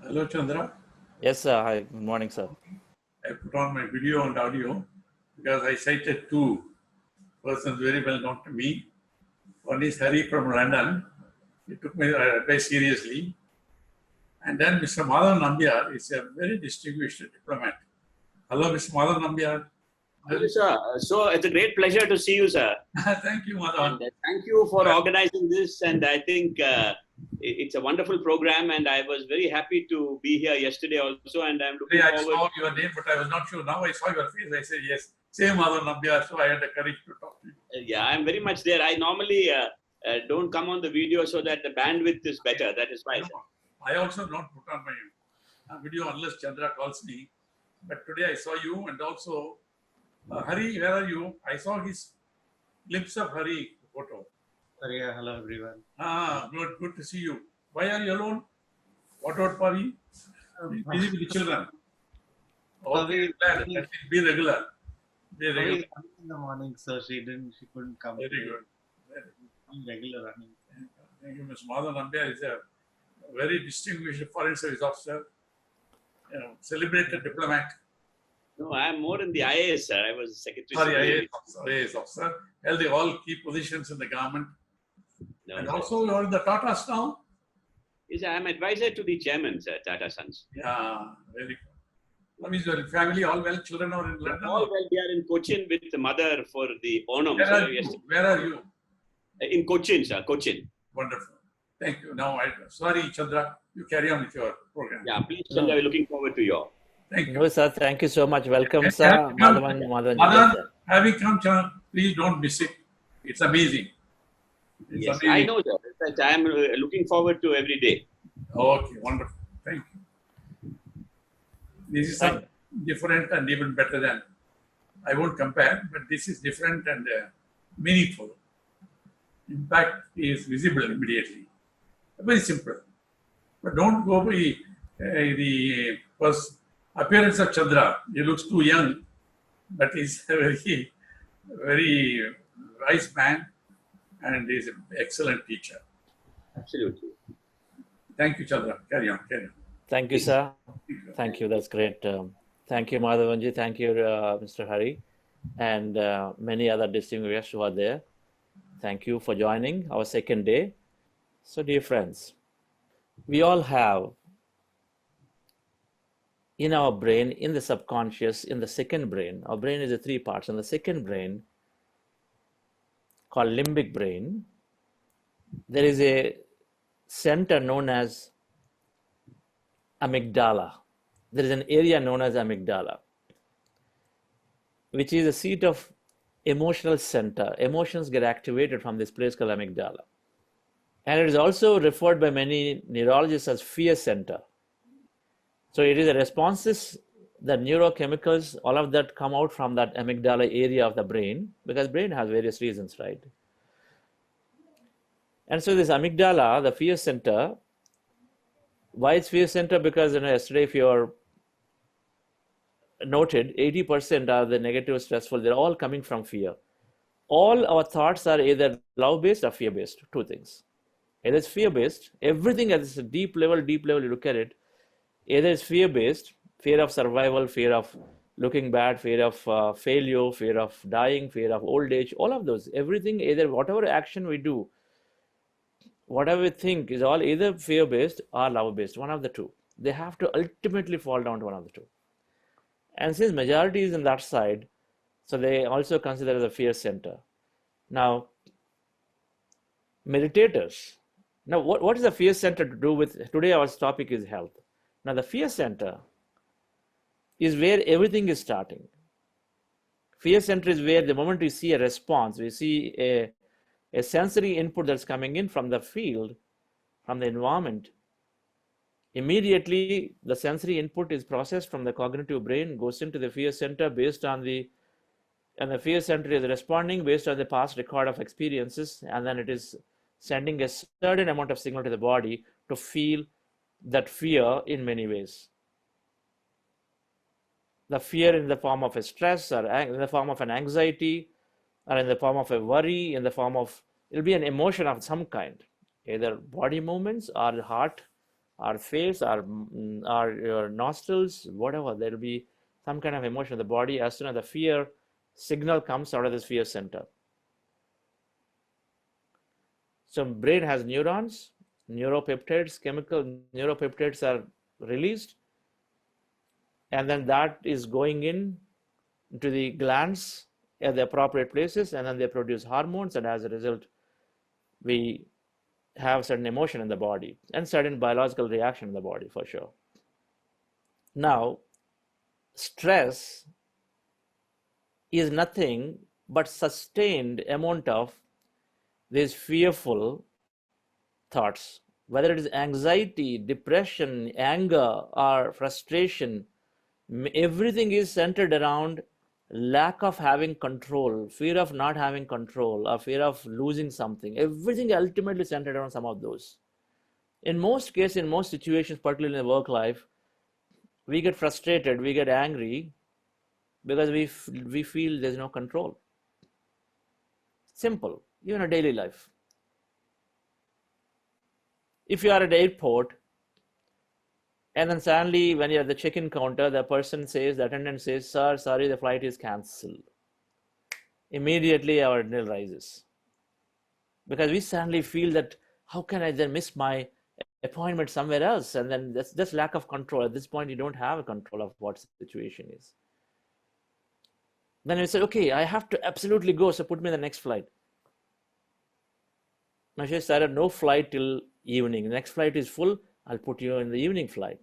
Hello, Chandra. Yes, sir. Hi. Good morning, sir. I put on my video and audio because I cited two persons very well known to me. One is Hari from London. He took my advice seriously. And then Mr. Madhav Nambiar is a very distinguished diplomat. Hello, Mr. Madhav Nambiar. Hello, sir. So it's a great pleasure to see you, sir. Thank you, Madhav. And thank you for organizing this. And I think it's a wonderful program. And I was very happy to be here yesterday also. And I'm looking I forward. saw your name, but I was not sure. Now I saw your face. I said, yes, same Madhav Nambiar. So I had the courage to talk to you. Yeah, I'm very much there. I normally don't come on the video so that the bandwidth is better. That is why. No, I also don't put on my video unless Chandra calls me. But today I saw you, and also Hari, where are you? I saw his glimpse of Hari photo. Yeah, hello everyone. Good to see you. Why are you alone? What about Pavi? Busy with the children. Okay, glad. Be regular. Be regular. In the morning, so she couldn't come. Very good. Regular running. Thank you, Mr. Madhav Nambiar is a very distinguished foreign service officer, celebrated diplomat. No, I'm more in the IAS, sir. I was Sorry, secretary. IAS officer. Held all key positions in the government. No, And sir. also you're in the Tatas now? Yes, I'm advisor to the chairman, sir, Tata Sons. Yeah, very good. How is your family? All well? Children are in London? All well, we are in Cochin with the mother for the Onam. Where are you? In Cochin, sir, Cochin. Wonderful. Thank you. Now, sorry, Chandra, you carry on with your program. Yeah, please, Chandra, we're looking forward to you. Thank you. No, sir. Thank you so much. Welcome, Yes, sir. Madhav, Madhavan. having come, Chandra, please don't miss it. It's amazing. It's Yes, amazing. I know, sir. In fact, I'm looking forward to every day. Okay, wonderful. Thank you. This is some different and even better than, I won't compare, but this is different and meaningful. Impact is visible immediately. Very simple. But don't go by the first appearance of Chandra. He looks too young, but he's a very, very wise man and he's an excellent teacher. Absolutely. Thank you, Chandra. Carry on, carry on. Thank you, sir. Thank you. That's great. Thank you, Madhavanji. Thank you, Mr. Hari, and many other distinguished guests who are there. Thank you for joining our second day. So, dear friends, we all have in our brain, in the subconscious, in the second brain, our brain is the three parts. In the second brain, called limbic brain, there is a center known as amygdala. There is an area known as amygdala, which is a seat of emotional center. Emotions get activated from this place called amygdala. And it is also referred by many neurologists as fear center. So it is the responses, the neurochemicals, all of that come out from that amygdala area of the brain, because brain has various reasons, right? And so this amygdala, the fear center, why it's fear center? Because yesterday, if you're noted, 80% are the negative, stressful. They're all coming from fear. All our thoughts are either love-based or fear-based. Two things. Either it's fear-based. Everything at this deep level, you look at it. Either it's fear-based, fear of survival, fear of looking bad, fear of failure, fear of dying, fear of old age. All of those. Everything, either whatever action we do, whatever we think is all either fear-based or love-based, one of the two. They have to ultimately fall down to one of the two. And since majority is in that side, so they also consider the fear center. Now, meditators. Now, what is the fear center to do with, today our topic is health. Now, the fear center is where everything is starting. Fear center is where the moment we see a response, we see a sensory input that's coming in from the field, from the environment, immediately the sensory input is processed from the cognitive brain, goes into the fear center based on and the fear center is responding based on the past record of experiences, and then it is sending a certain amount of signal to the body to feel that fear in many ways. The fear in the form of a stress, or in the form of an anxiety, or in the form of a worry, in the form of, it'll be an emotion of some kind, either body movements or heart our face, our nostrils, whatever. There will be some kind of emotion in the body as soon as the fear signal comes out of this fear center. So brain has neurons, neuropeptides, chemical neuropeptides are released, and then that is going into the glands at the appropriate places, and then they produce hormones, and as a result, we have certain emotion in the body and certain biological reaction in the body for sure. Now, stress is nothing but sustained amount of these fearful thoughts, whether it is anxiety, depression, anger, or frustration. Everything is centered around lack of having control, fear of not having control, or fear of losing something. Everything ultimately centered around some of those. In most cases, in most situations, particularly in the work life, we get frustrated, we get angry because we feel there's no control. Simple, even a daily life. If you are at the airport, and then suddenly when you're at the check-in counter, the attendant says, "Sir, sorry, the flight is cancelled." Immediately our adrenaline rises. Because we suddenly feel that, how can I then miss my appointment somewhere else? And then that's lack of control. At this point, you don't have a control of what the situation is. Then we say, okay, I have to absolutely go, so put me in the next flight. Now she said, no flight till evening. The next flight is full, I'll put you in the evening flight.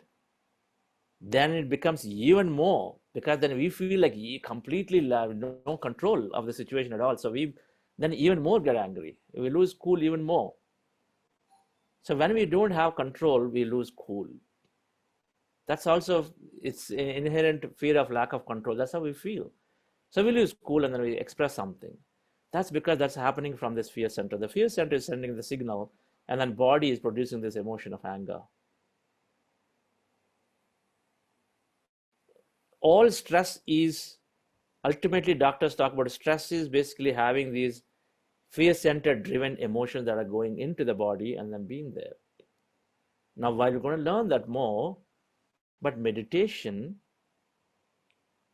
Then it becomes even more, because then we feel like completely no control of the situation at all. So we then even more get angry. We lose cool even more. So when we don't have control, we lose cool. That's also, it's an inherent fear of lack of control. That's how we feel. So we lose cool and then we express something. That's because that's happening from this fear center. The fear center is sending the signal, and then body is producing this emotion of anger. All stress is, ultimately doctors talk about stress is basically having these fear center driven emotions that are going into the body and then being there. Now, while we're going to learn that more, but meditation,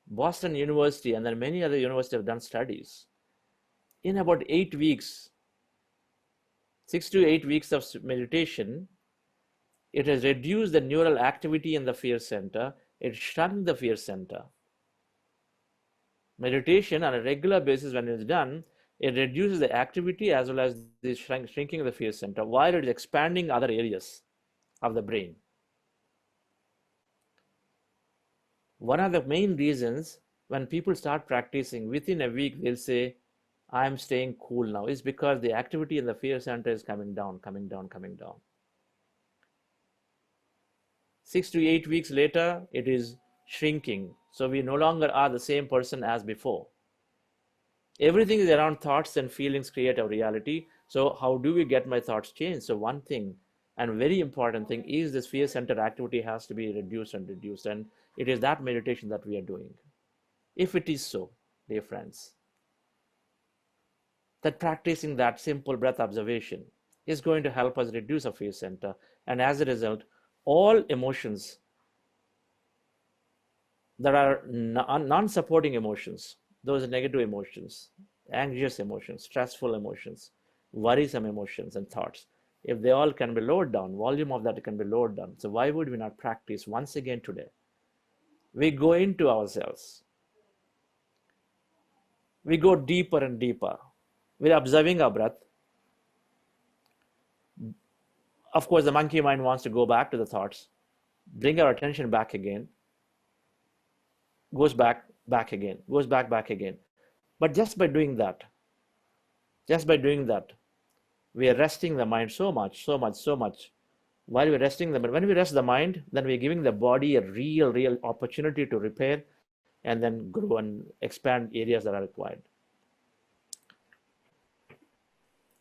Boston University and then many other universities have done studies. In about 8 weeks, 6 to 8 weeks of meditation, it has reduced the neural activity in the fear center. It shrunk the fear center. Meditation on a regular basis, when it's done, it reduces the activity as well as the shrinking of the fear center, while it is expanding other areas of the brain. One of the main reasons when people start practicing, within a week, they'll say, I'm staying cool now, is because the activity in the fear center is coming down, coming down, coming down. 6 to 8 weeks later, it is shrinking. So we no longer are the same person as before. Everything is around thoughts and feelings create a reality. So how do we get my thoughts changed? So one thing, and very important thing, is this fear center activity has to be reduced and reduced. And it is that meditation that we are doing. If it is so, dear friends, that practicing that simple breath observation is going to help us reduce our fear center. And as a result, all emotions that are non-supporting emotions, those negative emotions, anxious emotions, stressful emotions, worrisome emotions and thoughts, if they all can be lowered down, volume of that can be lowered down. So why would we not practice once again today? We go into ourselves. We go deeper and deeper. We're observing our breath. Of course, the monkey mind wants to go back to the thoughts, bring our attention back again, goes back again, goes back again. But just by doing that, we are resting the mind so much. While we're resting the mind, when we rest the mind, then we're giving the body a real opportunity to repair and then grow and expand areas that are required.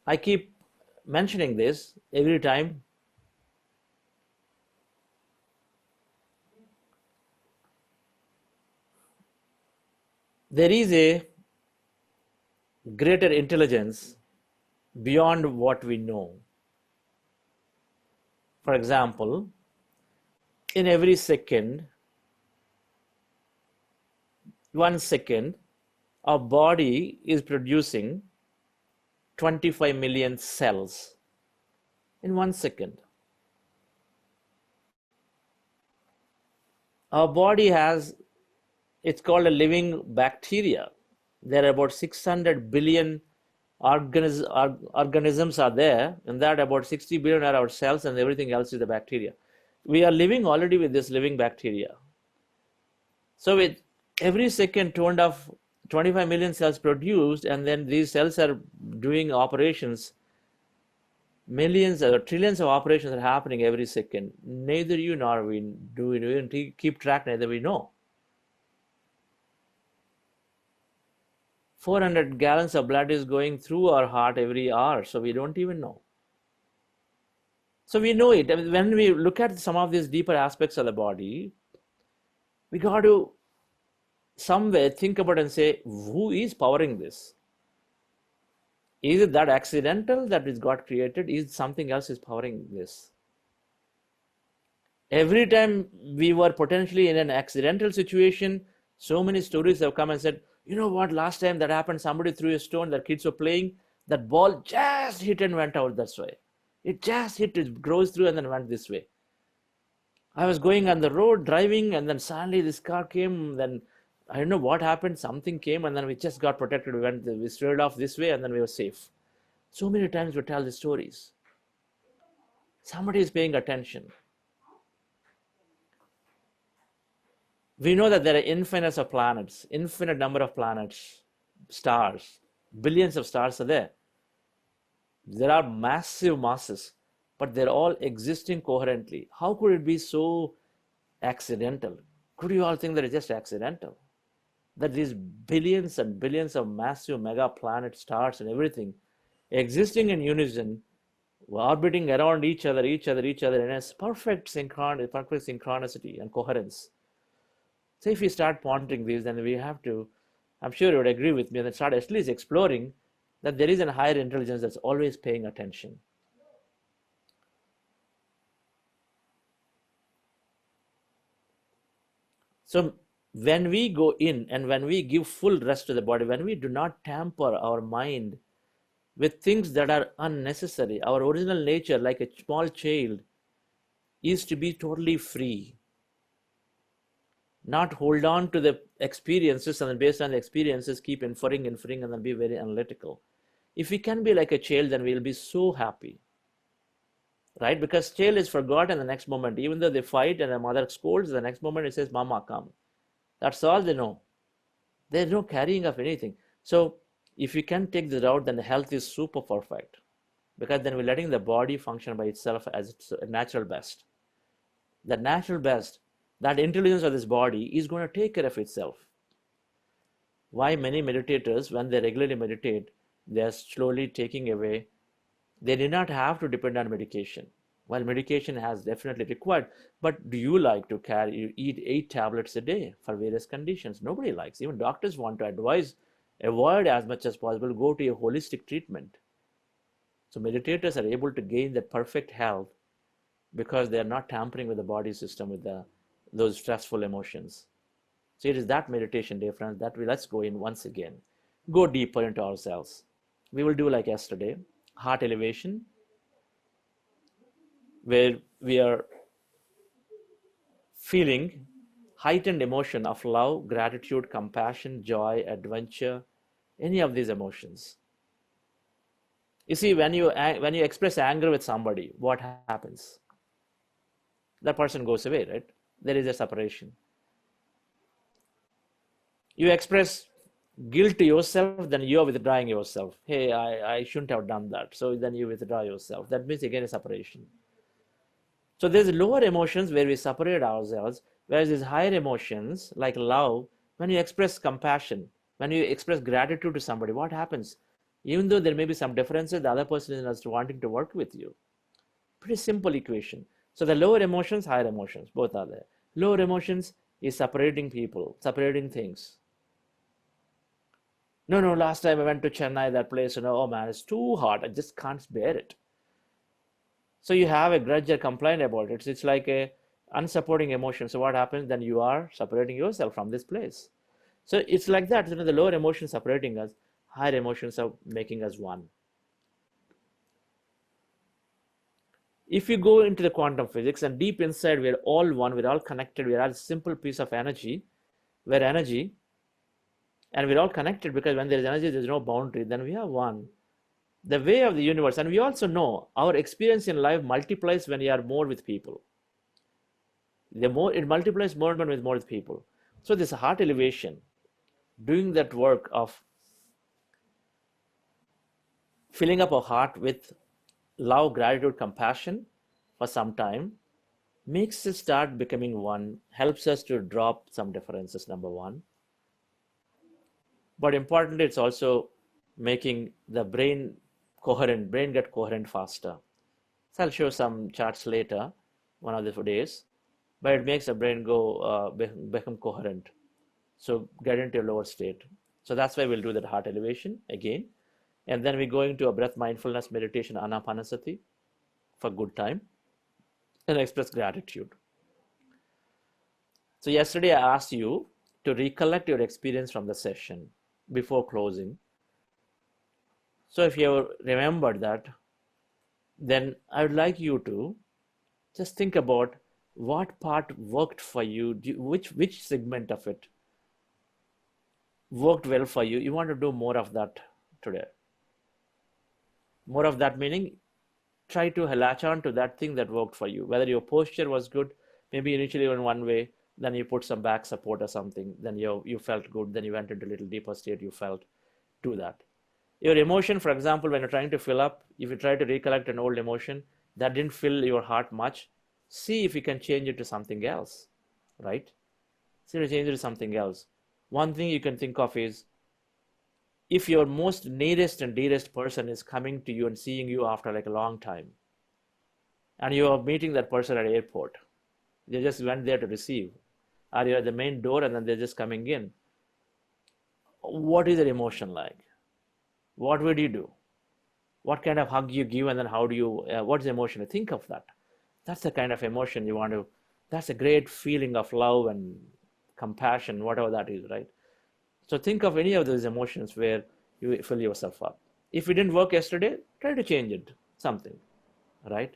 I keep mentioning this every time. There is a greater intelligence beyond what we know. For example, in every second, 1 second, our body is producing 25 million cells in 1 second. Our body has, it's called a living bacteria. There are about 600 billion organisms are there, and that about 60 billion are our cells, and everything else is the bacteria. We are living already with this living bacteria. So with every second, 25 million cells produced, and then these cells are doing operations. Millions or trillions of operations are happening every second. Neither you nor we do. We don't keep track. Neither we know. 400 gallons of blood is going through our heart every hour, so we don't even know. So we know it. I mean, when we look at some of these deeper aspects of the body, we got to somewhere think about and say, who is powering this? Is it that accidental that is got created? Is something else is powering this? Every time we were potentially in an accidental situation, so many stories have come and said, you know what, last time that happened, somebody threw a stone, the kids were playing, that ball just hit and went out this way. It just hit, it goes through and then went this way. I was going on the road driving, and then suddenly this car came, then I don't know what happened, something came, and then we just got protected. We straight off this way, and then we were safe. So many times we tell the stories. Somebody is paying attention. We know that there are infinite of planets, infinite number of planets, stars, billions of stars are there. There are massive masses, but they're all existing coherently. How could it be so accidental? Could you all think that it's just accidental? That these billions and billions of massive mega planet stars and everything existing in unison, orbiting around each other in a perfect synchronicity and coherence. So if we start pondering these, then we have to, I'm sure you would agree with me, and then start at least exploring that there is a higher intelligence that's always paying attention. So when we go in and when we give full rest to the body, when we do not tamper our mind with things that are unnecessary, our original nature, like a small child, is to be totally free. Not hold on to the experiences, and then based on the experiences keep inferring, and then be very analytical. If we can be like a child, then we'll be so happy. Right? Because child is forgotten the next moment. Even though they fight and the mother scolds, the next moment it says, Mama, come. That's all they know. There's no carrying of anything. So if we can take this route, then the health is super perfect. Because then we're letting the body function by itself as its natural best. The natural best, that intelligence of this body is going to take care of itself. Why many meditators, when they regularly meditate, they are slowly taking away. They do not have to depend on medication. While medication has definitely required, but do you like to eat 8 tablets a day for various conditions? Nobody likes. Even doctors want to advise, avoid as much as possible, go to a holistic treatment. So meditators are able to gain that perfect health because they are not tampering with the body system with those stressful emotions. So it is that meditation, dear friends, that let's go in once again. Go deeper into ourselves. We will do like yesterday, heart elevation, where we are feeling heightened emotion of love, gratitude, compassion, joy, adventure, any of these emotions. You see, when you express anger with somebody, what happens? That person goes away, right? There is a separation. You express guilt to yourself, then you are withdrawing yourself. Hey, I shouldn't have done that. So then you withdraw yourself. That means again a separation. So there's lower emotions where we separate ourselves, whereas these higher emotions like love, when you express compassion, when you express gratitude to somebody, what happens? Even though there may be some differences, the other person is just wanting to work with you. Pretty simple equation. So the lower emotions, higher emotions, both are there. Lower emotions is separating people, separating things. No, last time I went to Chennai, that place, oh man, it's too hot. I just can't bear it. So you have a grudge or complaint about it. It's like unsupporting emotion. So what happens? Then you are separating yourself from this place. So it's like that. The lower emotions separating us, higher emotions are making us one. If you go into the quantum physics and deep inside, we're all one, we're all connected, we're all a simple piece of energy, we're energy, and we're all connected because when there's energy, there's no boundary, then we are one. The way of the universe, and we also know our experience in life multiplies when we are more with people. The more it multiplies more when with more with people. So this heart elevation, doing that work of filling up our heart with love, gratitude, compassion for some time, makes us start becoming one, helps us to drop some differences, number one. But importantly, it's also making the brain coherent, brain get coherent faster. So I'll show some charts later, one of the days, but it makes the brain go become coherent. So get into a lower state. So that's why we'll do that heart elevation again. And then we go into a breath mindfulness meditation, Anapanasathi, for good time, and express gratitude. So yesterday I asked you to recollect your experience from the session before closing. So if you remembered that, then I would like you to just think about what part worked for you, which segment of it worked well for you. You want to do more of that today. More of that meaning, try to latch on to that thing that worked for you. Whether your posture was good, maybe initially in one way, then you put some back support or something, then you felt good, then you went into a little deeper state, you felt, do that. Your emotion, for example, when you're trying to fill up, if you try to recollect an old emotion that didn't fill your heart much, see if you can change it to something else, right? See if you change it to something else. One thing you can think of is, if your most nearest and dearest person is coming to you and seeing you after like a long time, and you are meeting that person at the airport, they just went there to receive, or you're at the main door and then they're just coming in, what is your emotion like? What would you do? What kind of hug you give, and then how do you, what's the emotion? Think of that. That's the kind of emotion you want to, that's a great feeling of love and compassion, whatever that is, right? So think of any of those emotions where you fill yourself up. If it didn't work yesterday, try to change it, something, right?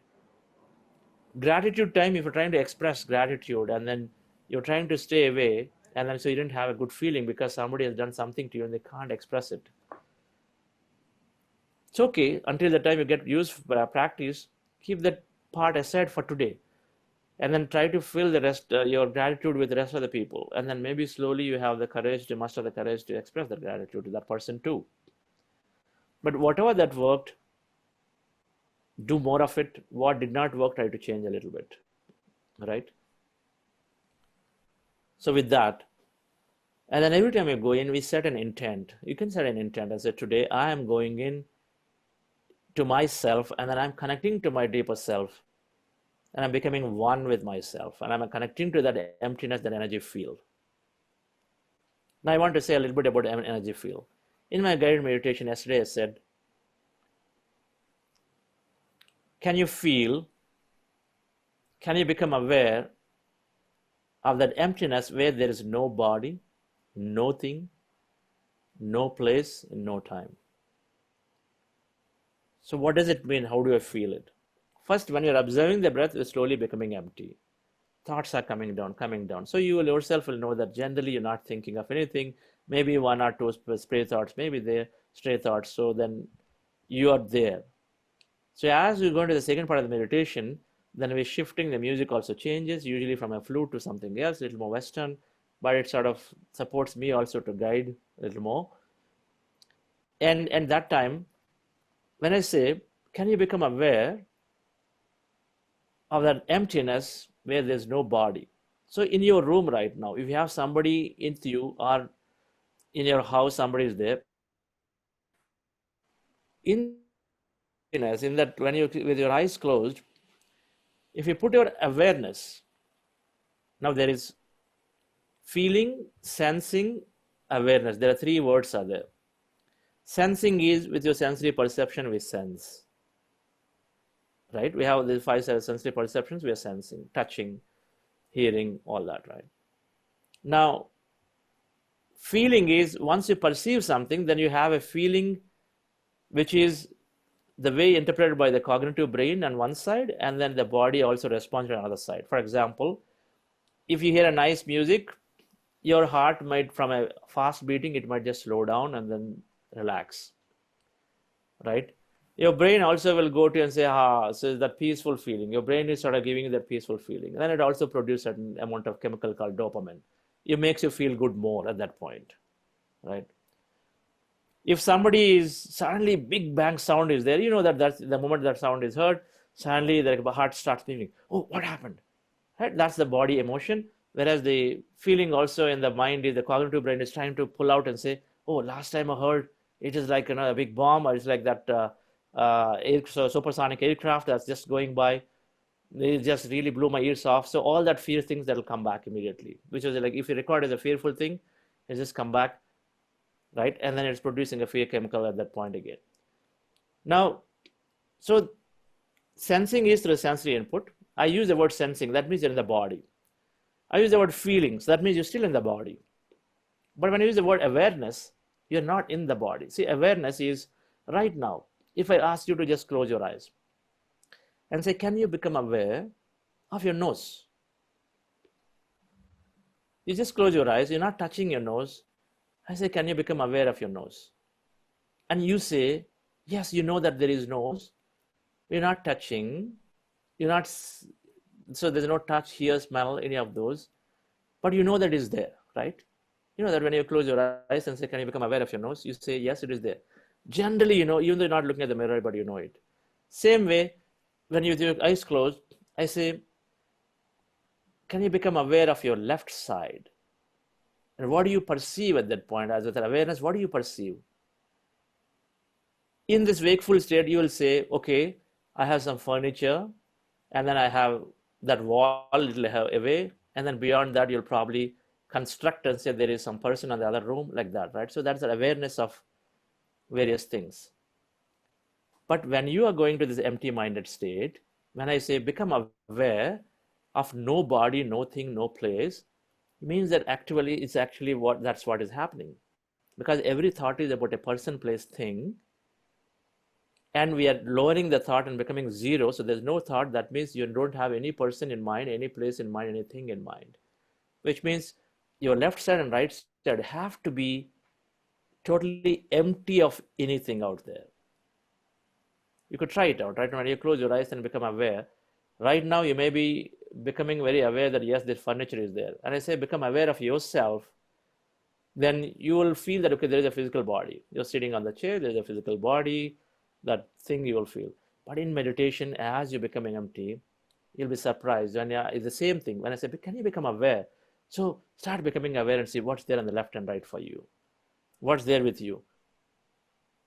Gratitude time, if you're trying to express gratitude and then you're trying to stay away, and then so you didn't have a good feeling because somebody has done something to you and they can't express it. It's okay until the time you get used for practice, keep that part aside for today. And then try to fill the rest, your gratitude with the rest of the people. And then maybe slowly you have the courage to muster the courage to express that gratitude to that person too. But whatever that worked, do more of it. What did not work, try to change a little bit, right? So with that, and then every time you go in, we set an intent. You can set an intent and say, today I am going in to myself, and then I'm connecting to my deeper self. And I'm becoming one with myself, and I'm connecting to that emptiness, that energy field. Now I want to say a little bit about energy field. In my guided meditation yesterday, I said, can you feel, can you become aware of that emptiness where there is no body, no thing, no place, no time? So what does it mean? How do I feel it? First, when you're observing the breath, it's slowly becoming empty. Thoughts are coming down. So you yourself will know that generally you're not thinking of anything. Maybe one or two stray thoughts, maybe they're stray thoughts. So then you are there. So as we go into the second part of the meditation, then we're shifting. The music also changes, usually from a flute to something else, a little more Western, but it sort of supports me also to guide a little more. And that time, when I say, can you become aware of that emptiness where there's no body? So in your room right now, if you have somebody with you, or in your house somebody is there, in that when you with your eyes closed, if you put your awareness, now there is feeling, sensing, awareness. There are three words are there. Sensing is with your sensory perception, we sense. Right? We have the five sensory perceptions, we are sensing, touching, hearing, all that, right? Now, feeling is once you perceive something, then you have a feeling which is the way interpreted by the cognitive brain on one side, and then the body also responds on the other side. For example, if you hear a nice music, your heart might, from a fast beating, it might just slow down and then relax, right? Your brain also will go to and say, so that peaceful feeling. Your brain is sort of giving you that peaceful feeling. And then it also produces a certain amount of chemical called dopamine. It makes you feel good more at that point, right? If somebody is suddenly big bang sound is there, you know that's the moment that sound is heard, suddenly the heart starts beating. Oh, what happened? Right? That's the body emotion. Whereas the feeling also in the mind is the cognitive brain is trying to pull out and say, oh, last time I heard it is like a big bomb, or it's like that supersonic aircraft that's just going by. It just really blew my ears off. So all that fear things that will come back immediately, which is like if you record as a fearful thing, it just come back, right? And then it's producing a fear chemical at that point again. Now, so sensing is through sensory input. I use the word sensing, that means you're in the body. I use the word feelings, that means you're still in the body. But when I use the word awareness, you're not in the body. See, awareness is right now. If I ask you to just close your eyes and say, can you become aware of your nose? You just close your eyes, you're not touching your nose. I say, can you become aware of your nose? And you say, yes, you know that there is nose. You're not touching. You're not, so there's no touch, hear, smell, any of those. But you know that it's there, right? You know that when you close your eyes and say, can you become aware of your nose? You say, yes, it is there. Generally, you know, even though you're not looking at the mirror, but you know it. Same way, when you have your eyes closed, I say, can you become aware of your left side? And what do you perceive at that point? As with awareness, what do you perceive? In this wakeful state, you will say, okay, I have some furniture, and then I have that wall a little away, and then beyond that, you'll probably construct and say there is some person in the other room, like that, right? So that's an awareness of various things. But when you are going to this empty-minded state, when I say become aware of no body, no thing, no place, it means that actually it's actually that's what is happening. Because every thought is about a person, place, thing, and we are lowering the thought and becoming zero. So there's no thought. That means you don't have any person in mind, any place in mind, anything in mind, which means your left side and right side have to be totally empty of anything out there. You could try it out, right? When you close your eyes and become aware, right now you may be becoming very aware that yes, this furniture is there. And I say become aware of yourself, then you will feel that, okay, there is a physical body. You're sitting on the chair, there's a physical body, that thing you will feel. But in meditation, as you're becoming empty, you'll be surprised. And yeah, it's the same thing. When I say, can you become aware? So start becoming aware and see what's there on the left and right for you. What's there with you?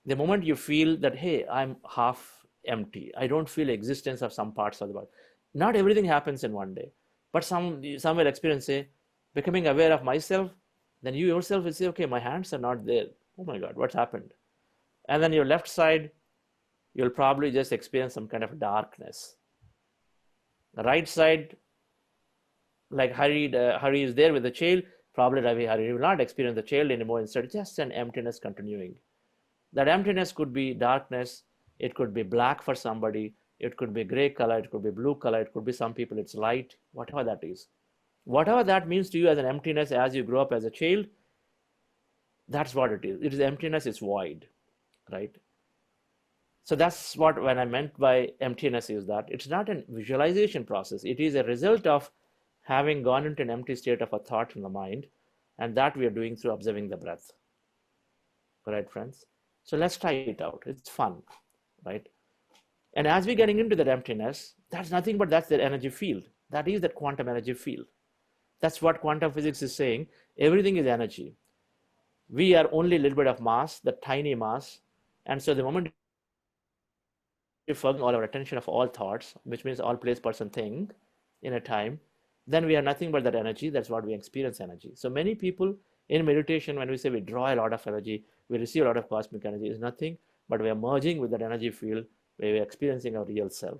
The moment you feel that, hey, I'm half empty, I don't feel existence of some parts of the body. Not everything happens in one day, but some will experience, say, becoming aware of myself, then you yourself will say, okay, my hands are not there. Oh my God, what's happened? And then your left side, you'll probably just experience some kind of darkness. The right side, like Hari is there with the child, probably Hari will not experience the child anymore. Instead, just an emptiness continuing. That emptiness could be darkness. It could be black for somebody. It could be gray color. It could be blue color. It could be some people it's light, whatever that is. Whatever that means to you as an emptiness as you grow up as a child, that's what it is. It is emptiness, it's void, right? So that's what when I meant by emptiness is that it's not a visualization process. It is a result of having gone into an empty state of a thought in the mind, and that we are doing through observing the breath. Right, friends? So let's try it out. It's fun, right? And as we're getting into that emptiness, that's nothing but that's the energy field. That is that quantum energy field. That's what quantum physics is saying. Everything is energy. We are only a little bit of mass, the tiny mass. And so the moment you focus all our attention of all thoughts, which means all place, person, thing in a time, then we are nothing but that energy. That's what we experience energy. So many people in meditation, when we say we draw a lot of energy, we receive a lot of cosmic energy, is nothing but we are merging with that energy field where we are experiencing our real self,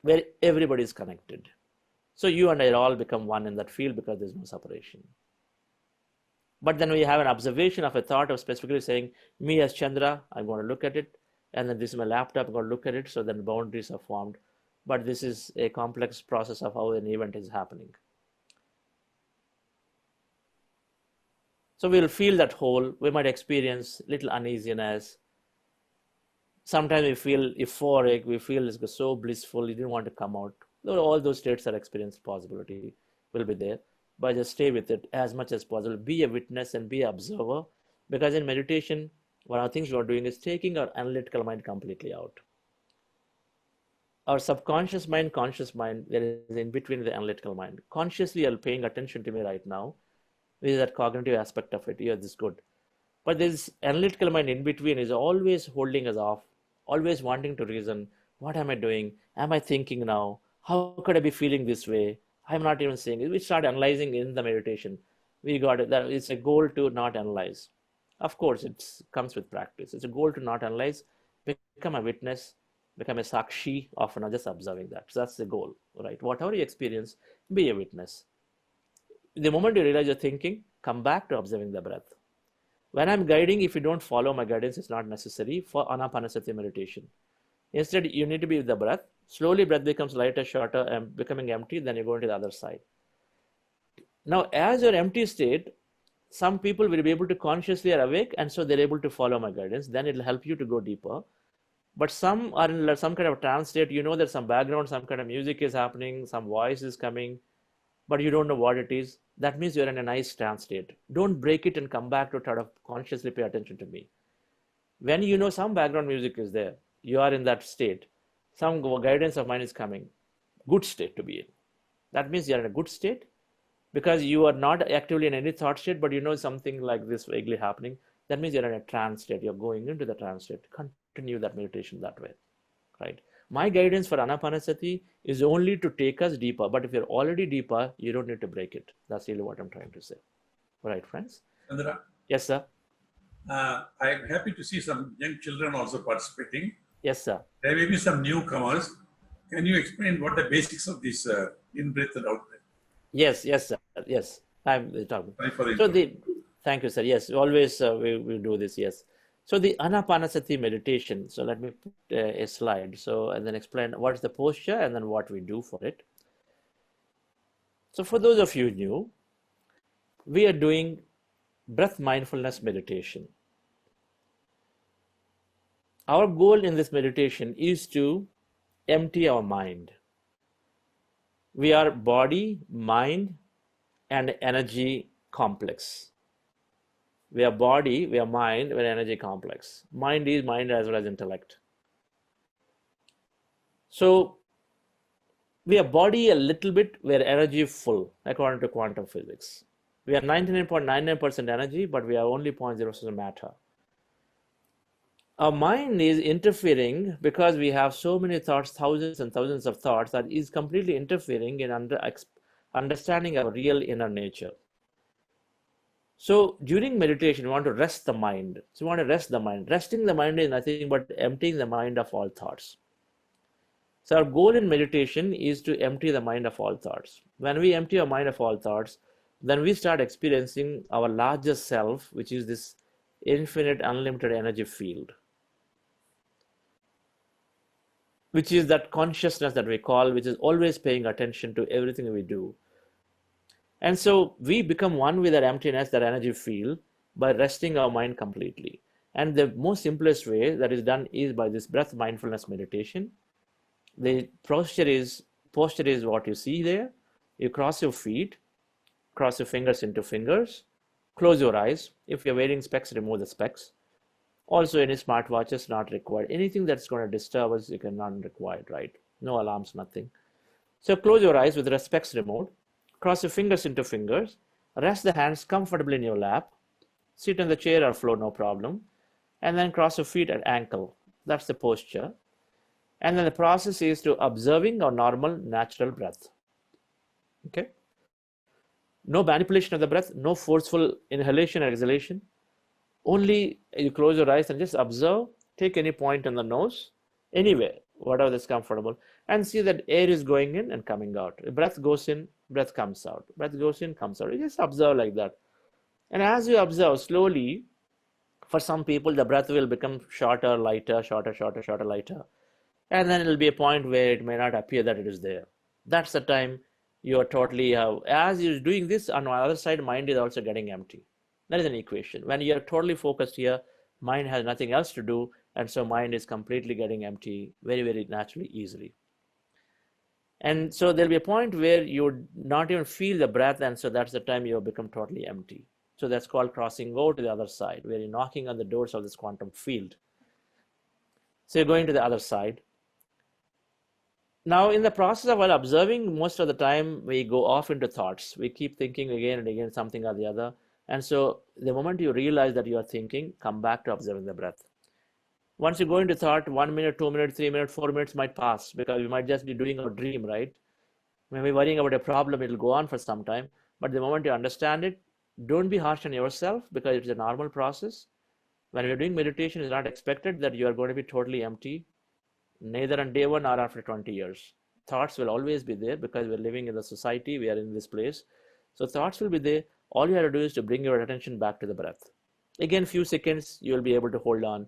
where everybody is connected. So you and I all become one in that field because there's no separation. But then we have an observation of a thought of specifically saying, me as Chandra, I'm going to look at it, and then this is my laptop, I'm going to look at it, so then boundaries are formed. But this is a complex process of how an event is happening. So we'll feel that whole, we might experience little uneasiness. Sometimes we feel euphoric, we feel it's so blissful, you didn't want to come out. All those states are experienced possibility will be there. But just stay with it as much as possible. Be a witness and be an observer. Because in meditation, one of the things we are doing is taking our analytical mind completely out. Our subconscious mind, conscious mind, there is in between the analytical mind. Consciously, you're paying attention to me right now. This is that cognitive aspect of it. Yeah, this is good. But this analytical mind in between is always holding us off, always wanting to reason. What am I doing? Am I thinking now? How could I be feeling this way? I'm not even saying it. We start analyzing in the meditation. We got it. That it's a goal to not analyze. Of course, it comes with practice. It's a goal to not analyze, become a witness, become a sakshi of not just observing that. So that's the goal, right? Whatever you experience, be a witness. The moment you realize you're thinking, come back to observing the breath. When I'm guiding, if you don't follow my guidance, it's not necessary for Anapanasathi meditation. Instead, you need to be with the breath. Slowly, breath becomes lighter, shorter, and becoming empty. Then you go into the other side. Now, as your empty state, some people will be able to consciously are awake, and so they're able to follow my guidance. Then it'll help you to go deeper. But some are in some kind of trance state. You know that some background, some kind of music is happening, some voice is coming, but you don't know what it is. That means you're in a nice trance state. Don't break it and come back to try to consciously pay attention to me. When you know some background music is there, you are in that state. Some guidance of mind is coming. Good state to be in. That means you're in a good state because you are not actively in any thought state, but you know something like this vaguely happening. That means you're in a trance state. You're going into the trance state. Continue that meditation that way, right? My guidance for Anapanasati is only to take us deeper. But if you're already deeper, you don't need to break it. That's really what I'm trying to say. All right, friends? Chandra, Yes, sir. I'm happy to see some young children also participating. Yes, sir. There may be some newcomers. Can you explain what the basics of this in-breath and out-breath? Yes, sir. Yes, I'm talking. Sorry for the So interruption. thank you, sir. Yes, always we do this. Yes. So the Anapanasati meditation. So let me put a slide. So and then explain what's the posture and then what we do for it. So for those of you new, we are doing breath mindfulness meditation. Our goal in this meditation is to empty our mind. We are body, mind, and energy complex. We are body, we are mind, we are energy complex. Mind is mind as well as intellect. So we are body a little bit, we are energy full, according to quantum physics. We are 99.99% energy, but we are only 0.0% matter. Our mind is interfering because we have so many thoughts, thousands and thousands of thoughts, that is completely interfering in understanding our real inner nature. So during meditation, you want to rest the mind. So you want to rest the mind. Resting the mind is nothing but emptying the mind of all thoughts. So our goal in meditation is to empty the mind of all thoughts. When we empty our mind of all thoughts, then we start experiencing our largest self, which is this infinite, unlimited energy field, which is that consciousness that we call, which is always paying attention to everything we do. And so we become one with that emptiness, that energy field, by resting our mind completely. And the most simplest way that is done is by this breath mindfulness meditation. The posture is what you see there. You cross your feet, cross your fingers into fingers, close your eyes. If you're wearing specs, remove the specs. Also, any smartwatches not required. Anything that's going to disturb us, you cannot required, right? No alarms, nothing. So close your eyes with the specs removed. Cross your fingers into fingers. Rest the hands comfortably in your lap. Sit on the chair or floor, no problem. And then cross your feet at ankle. That's the posture. And then the process is to observing our normal, natural breath. Okay? No manipulation of the breath, no forceful inhalation or exhalation. Only you close your eyes and just observe. Take any point on the nose, anywhere. whatever is comfortable, and see that air is going in and coming out. Breath goes in, breath comes out. Breath goes in, comes out. You just observe like that. And as you observe slowly, for some people, the breath will become shorter, lighter, shorter, shorter, shorter, lighter. And then it will be a point where it may not appear that it is there. That's the time you are totally, as you're doing this, on the other side, mind is also getting empty. That is an equation. When you're totally focused here, mind has nothing else to do, and so mind is completely getting empty very, very naturally, easily. And so there'll be a point where you would not even feel the breath, and so that's the time you become totally empty. So that's called crossing over to the other side, where you're knocking on the doors of this quantum field. So you're going to the other side. Now, in the process of while observing, most of the time we go off into thoughts. We keep thinking again and again something or the other. And so the moment you realize that you are thinking, come back to observing the breath. Once you go into thought, 1 minute, 2 minutes, 3 minutes, 4 minutes might pass, because we might just be doing our dream, right? When we're worrying about a problem, it'll go on for some time. But the moment you understand it, don't be harsh on yourself, because it's a normal process. When we're doing meditation, it's not expected that you are going to be totally empty, neither on day one or after 20 years. Thoughts will always be there, because we're living in the society, we are in this place. So thoughts will be there. All you have to do is to bring your attention back to the breath. Again, few seconds, you will be able to hold on.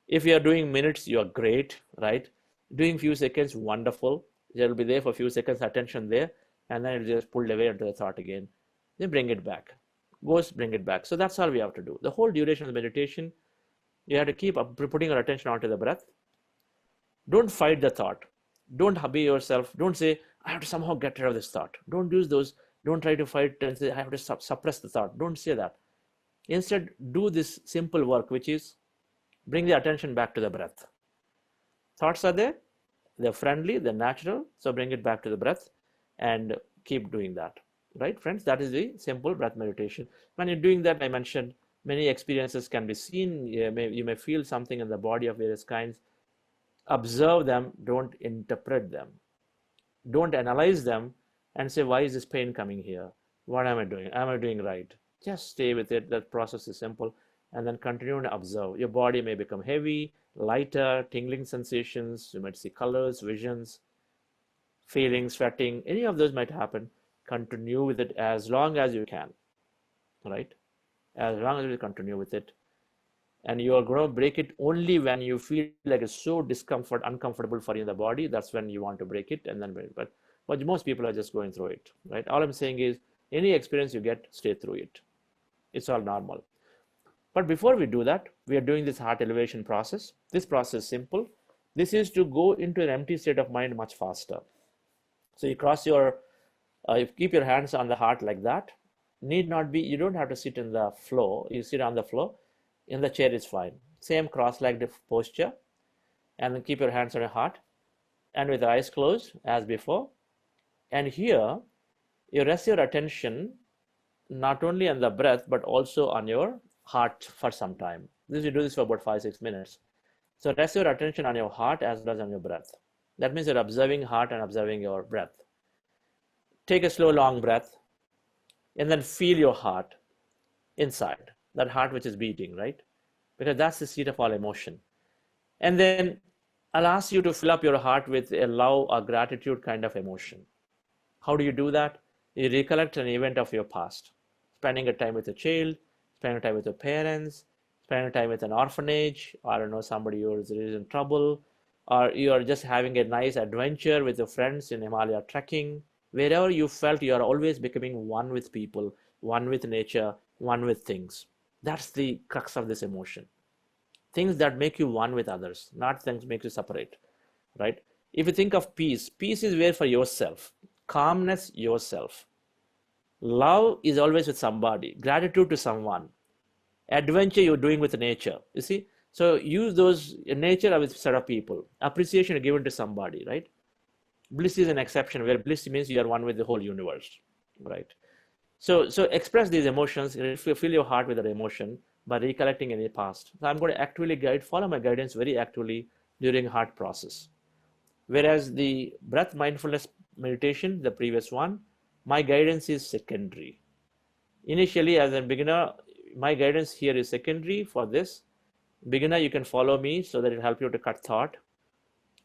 If you are doing minutes, you are great, right? Doing few seconds, wonderful. You'll be there for a few seconds, attention there, and then it just pulled away into the thought again. Then bring it back. Goes, bring it back. So that's all we have to do. The whole duration of the meditation, you have to keep putting your attention onto the breath. Don't fight the thought. Don't hurry yourself. Don't say, I have to somehow get rid of this thought. Don't use those. Don't try to fight and say, I have to suppress the thought. Don't say that. Instead, do this simple work, which is bring the attention back to the breath. Thoughts are there. They're friendly. They're natural. So bring it back to the breath and keep doing that. Right, friends? That is the simple breath meditation. When you're doing that, I mentioned many experiences can be seen. You may feel something in the body of various kinds. Observe them. Don't interpret them. Don't analyze them and say, why is this pain coming here? What am I doing? Am I doing right? Just stay with it. That process is simple. And then continue to observe. Your body may become heavy, lighter, tingling sensations. You might see colors, visions, feelings, sweating. Any of those might happen. Continue with it as long as you can, right? As long as you continue with it. And you are going to break it only when you feel like it's so uncomfortable for you in the body. That's when you want to break it and then break it. But most people are just going through it, right? All I'm saying is, any experience you get, stay through it. It's all normal. But before we do that, we are doing this heart elevation process. This process is simple. This is to go into an empty state of mind much faster. So you cross your, you keep your hands on the heart like that. Need not be, you don't have to sit in the floor. You sit on the floor. In the chair is fine. Same cross-legged posture. And then keep your hands on your heart. And with the eyes closed as before. And here, you rest your attention not only on the breath, but also on your heart for some time. You do this for about 5-6 minutes. So rest your attention on your heart as well as on your breath. That means you're observing heart and observing your breath. Take a slow, long breath, and then feel your heart inside, that heart which is beating, right? Because that's the seat of all emotion. And then I'll ask you to fill up your heart with a love or gratitude kind of emotion. How do you do that? You recollect an event of your past, spending a time with a child, spending time with your parents, spending time with an orphanage, or I don't know, somebody who is in trouble, or you are just having a nice adventure with your friends in Himalaya trekking. Wherever you felt you are always becoming one with people, one with nature, one with things. That's the crux of this emotion. Things that make you one with others, not things make you separate, right? If you think of peace, peace is where for yourself, calmness yourself. Love is always with somebody, gratitude to someone, adventure you're doing with nature, you see? So use those, nature with a set of people, appreciation given to somebody, right? Bliss is an exception, where bliss means you are one with the whole universe, right? So express these emotions, fill your heart with that emotion by recollecting any past. So I'm going to actively follow my guidance very actively during heart process. Whereas the breath mindfulness meditation, the previous one, my guidance is secondary. Initially, as a beginner, my guidance here is secondary for this. Beginner, you can follow me so that it will help you to cut thought.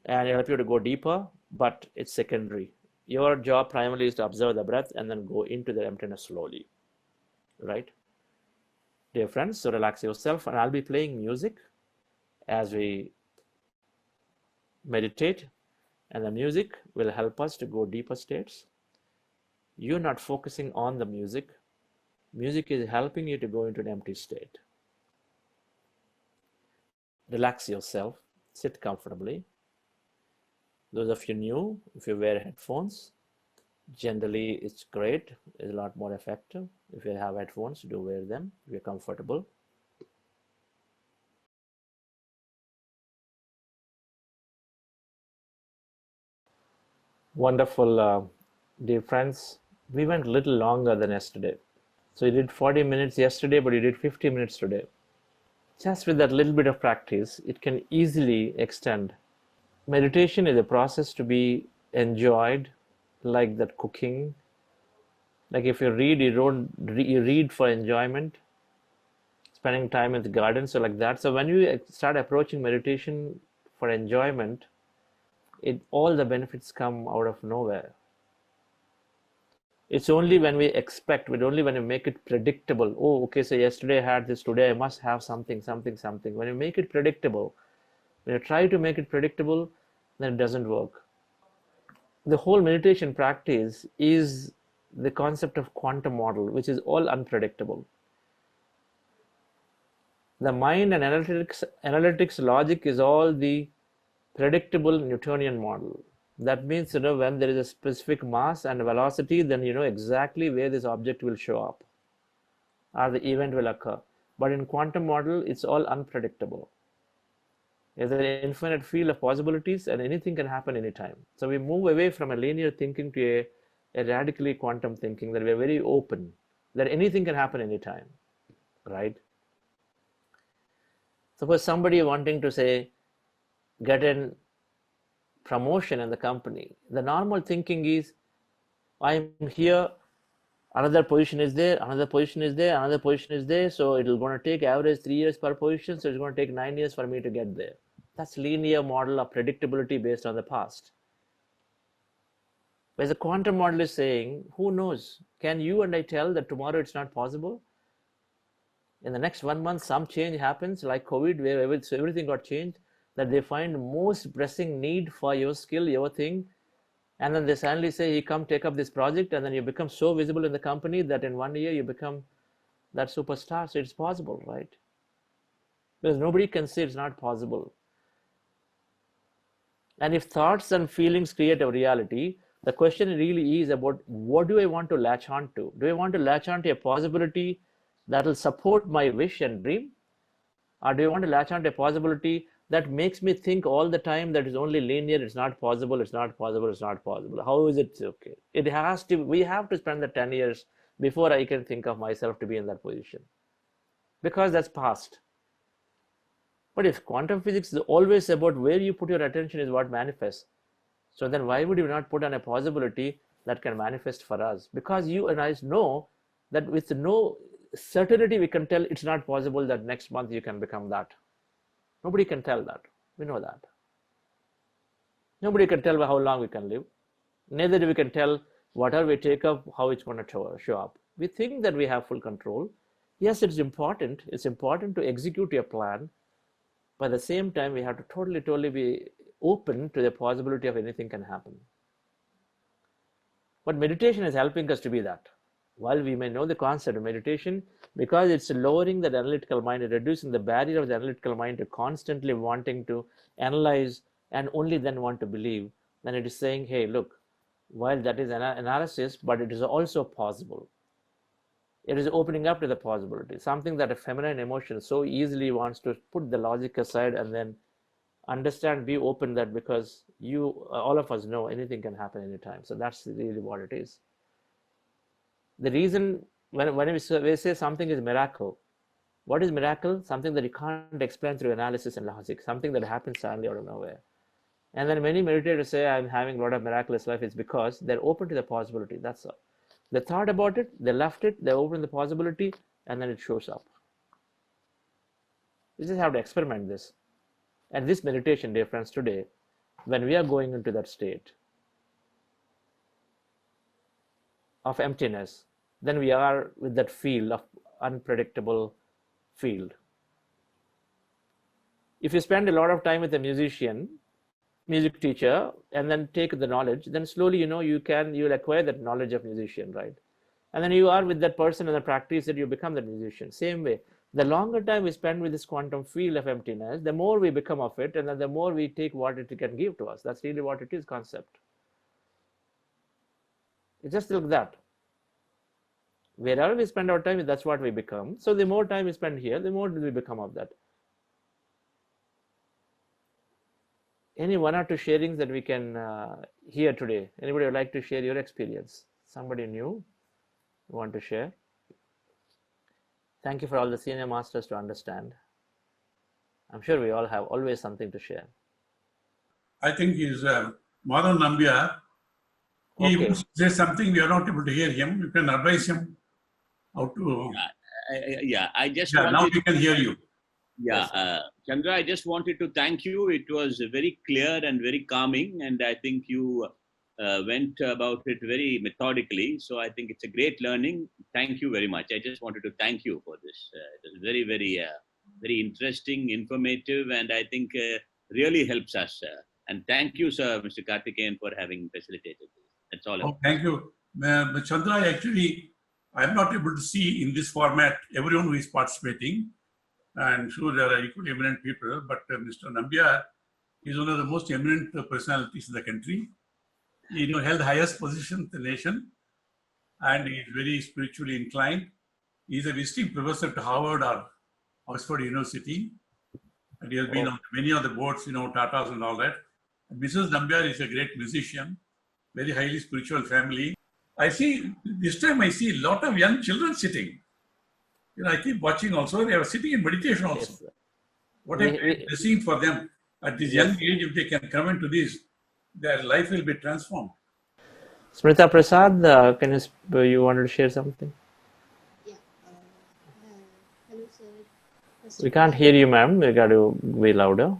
and it'll help you to go deeper, but it's secondary. Your job primarily is to observe the breath and then go into the emptiness slowly, right? Dear friends, so relax yourself, and I'll be playing music as we meditate, and the music will help us to go deeper states. You're not focusing on the music. Music is helping you to go into an empty state. Relax yourself, sit comfortably. Those of you new, if you wear headphones, generally it's great, it's a lot more effective. If you have headphones, do wear them if you're comfortable. Wonderful, dear friends. We went a little longer than yesterday. So you did 40 minutes yesterday, but you did 50 minutes today. Just with that little bit of practice, it can easily extend. Meditation is a process to be enjoyed, like that cooking. Like if you read, you read for enjoyment, spending time in the garden, so like that. So when you start approaching meditation for enjoyment, all the benefits come out of nowhere. It's only when we expect, only when we make it predictable. Oh, okay, so yesterday I had this, today I must have something. When you make it predictable, when you try to make it predictable, then it doesn't work. The whole meditation practice is the concept of quantum model, which is all unpredictable. The mind and analytics logic is all the predictable Newtonian model. That means, when there is a specific mass and velocity, then you know exactly where this object will show up or the event will occur. But in quantum model, it's all unpredictable. There's an infinite field of possibilities and anything can happen anytime. So we move away from a linear thinking to a radically quantum thinking, that we're very open, that anything can happen anytime, right? Suppose somebody wanting to say, get in promotion in the company. The normal thinking is, I'm here, another position is there, another position is there, another position is there, so it'll going to take average 3 years per position, so it's going to take 9 years for me to get there. That's linear model of predictability based on the past. Whereas the quantum model is saying, who knows? Can you and I tell that tomorrow it's not possible? In the next 1 month, some change happens, like COVID, where everything got changed, that they find most pressing need for your skill, your thing, and then they suddenly say, hey, come take up this project, and then you become so visible in the company that in 1 year you become that superstar. So it's possible, right? Because nobody can say it's not possible. And if thoughts and feelings create a reality, the question really is about, what do I want to latch on to? Do I want to latch on to a possibility that will support my wish and dream? Or do I want to latch on to a possibility that makes me think all the time that it's only linear, it's not possible, it's not possible, it's not possible? How is it okay? We have to spend the 10 years before I can think of myself to be in that position. Because that's past. But if quantum physics is always about where you put your attention is what manifests, so then why would you not put on a possibility that can manifest for us? Because you and I know that with no certainty we can tell it's not possible that next month you can become that. Nobody can tell that. We know that. Nobody can tell how long we can live. Neither do we can tell whatever we take up, how it's going to show up. We think that we have full control. Yes, it's important. It's important to execute your plan. But at the same time, we have to totally be open to the possibility of anything can happen. But meditation is helping us to be that. While we may know the concept of meditation, because it's lowering the analytical mind and reducing the barrier of the analytical mind to constantly wanting to analyze and only then want to believe, then it is saying, hey, look, while that is an analysis, but it is also possible. It is opening up to the possibility, something that a feminine emotion so easily wants to put the logic aside and then understand, be open, that because all of us know anything can happen anytime. So that's really what it is. The reason when we say something is miracle, what is miracle? Something that you can't explain through analysis and logic, something that happens suddenly out of nowhere. And then many meditators say, I'm having a lot of miraculous life. It's because they're open to the possibility. That's all. They thought about it, they left it, they opened the possibility, and then it shows up. You just have to experiment this. And this meditation, dear friends, today when we are going into that state of emptiness, then we are with that field of unpredictable field. If you spend a lot of time with a musician, music teacher, and then take the knowledge, then slowly, you'll acquire that knowledge of musician, right? And then you are with that person and the practice that you become that musician. Same way, the longer time we spend with this quantum field of emptiness, the more we become of it, and then the more we take what it can give to us. That's really what it is, concept. It's just like that. Wherever we spend our time, that's what we become. So the more time we spend here, the more we become of that. Any one or two sharings that we can hear today? Anybody would like to share your experience? Somebody new want to share? Thank you for all the senior masters to understand. I'm sure we all have always something to share. I think he's Madhav Nambia. He Okay. wants to say something, we are not able to hear him. You can advise him how to. I just Yeah, now wanted. we can hear you. Yeah, Yes. Chandra, I just wanted to thank you. It was very clear and very calming, and I think you went about it very methodically. So I think it's a great learning. Thank you very much. I just wanted to thank you for this. It was very, very interesting, informative, and I think really helps us. And thank you, sir, Mr. Karthikeyan, for having facilitated this. That's all. Oh, thank you. Chandra, actually, I'm not able to see in this format everyone who is participating. I'm sure there are equally eminent people, but Mr. Nambiar is one of the most eminent personalities in the country. He held the highest position in the nation, and he is very spiritually inclined. He is a visiting professor to Harvard or Oxford University, and he has been on many of the boards, Tatas and all that. And Mrs. Nambiar is a great musician, very highly spiritual family. I see, this time I see a lot of young children sitting. I keep watching also, they are sitting in meditation also. Yes, sir. What a great blessing for them. At this young age, if they can come into this, their life will be transformed. Smrita Prasad, you wanted to share something? Yeah. Hello, sir. First We of can't all, hear you, ma'am. We got to be louder.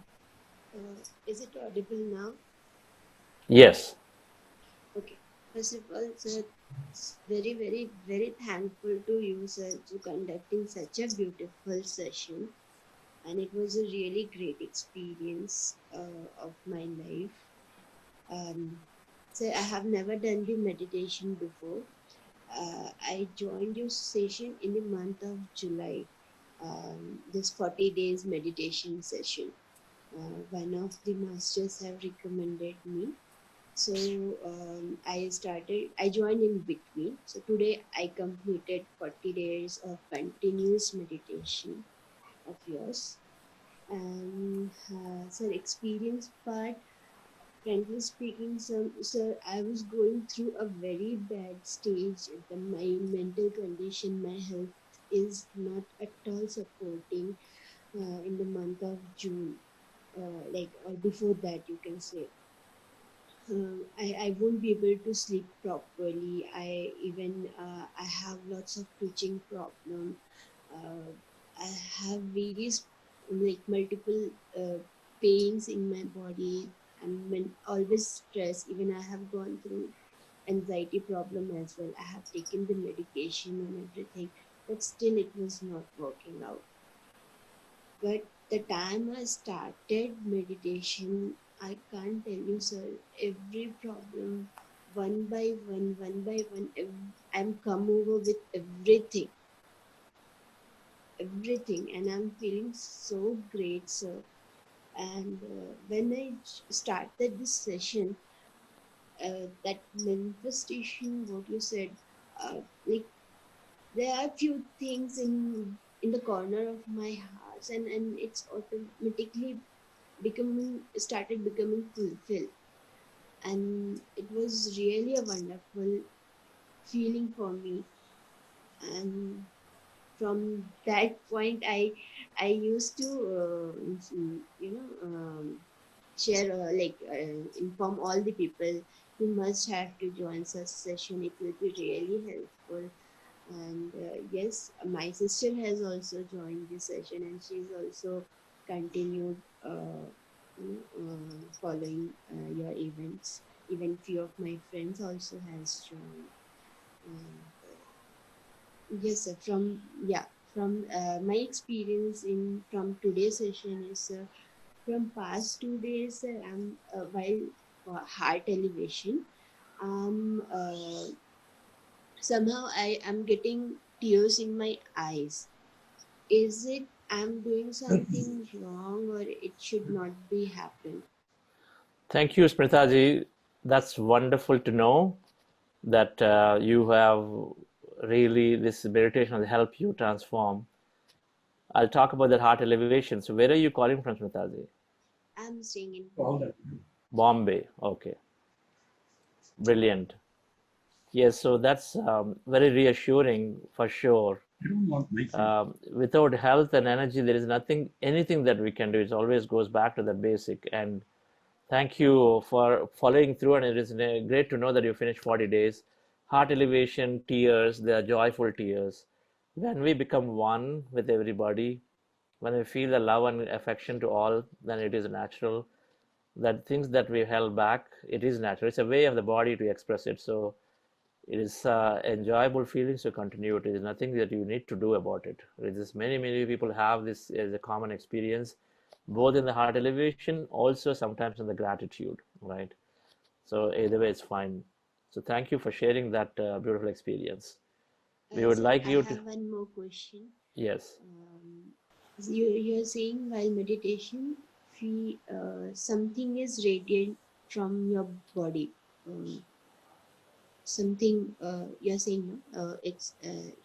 Is it audible now? Yes. Okay. First of all, sir, very, very, very thankful to you, sir, to conducting such a beautiful session. And it was a really great experience of my life. So I have never done the meditation before. I joined your session in the month of July. This 40 days meditation session. One of the masters have recommended me. So I joined in between. So today I completed 40 days of continuous meditation of yours. And sir, experience part, frankly speaking, sir, I was going through a very bad stage. My mental condition, my health is not at all supporting in the month of June, or before that, you can say. I won't be able to sleep properly. I have lots of twitching problem. I have various multiple pains in my body. I'm always stressed. Even I have gone through anxiety problem as well. I have taken the medication and everything, but still it was not working out. But the time I started meditation, I can't tell you, sir, every problem, one by one, I'm come over with everything, and I'm feeling so great, sir. And when I started this session, that manifestation, what you said, like there are few things in the corner of my heart, and it's automatically started becoming fulfilled, and it was really a wonderful feeling for me. And from that point, I used to share inform all the people, you must have to join such session, it will be really helpful. And yes, my sister has also joined this session, and she's also continued following your events. Even few of my friends also has joined. Yes, sir. From my experience in from today's session is from past 2 days, I'm while heart elevation, somehow I am getting tears in my eyes. Is it I'm doing something wrong or it should not be happen? Thank you, Smritaji. That's wonderful to know that you have really this meditation has helped you transform. I'll talk about that heart elevation. So, where are you calling from, Smritaji? I'm staying in All Bombay. that. Bombay. Okay, brilliant. Yes, so that's very reassuring for sure. I don't want my thing. Without health and energy, there is anything that we can do. It always goes back to the basic. And thank you for following through. And it is great to know that you finished 40 days. Heart elevation, tears, they are joyful tears. When we become one with everybody, when we feel the love and affection to all, then it is natural. That things that we held back, it is natural. It's a way of the body to express it. So it is enjoyable feelings to continue. It is nothing that you need to do about it. It is many people have this as a common experience, both in the heart elevation, also sometimes in the gratitude, right? So either way, it's fine. So thank you for sharing that beautiful experience. We would Sir, like I you to, have one more question. yes. You're saying while meditation, something is radiant from your body. Um, Something you're saying, no? It's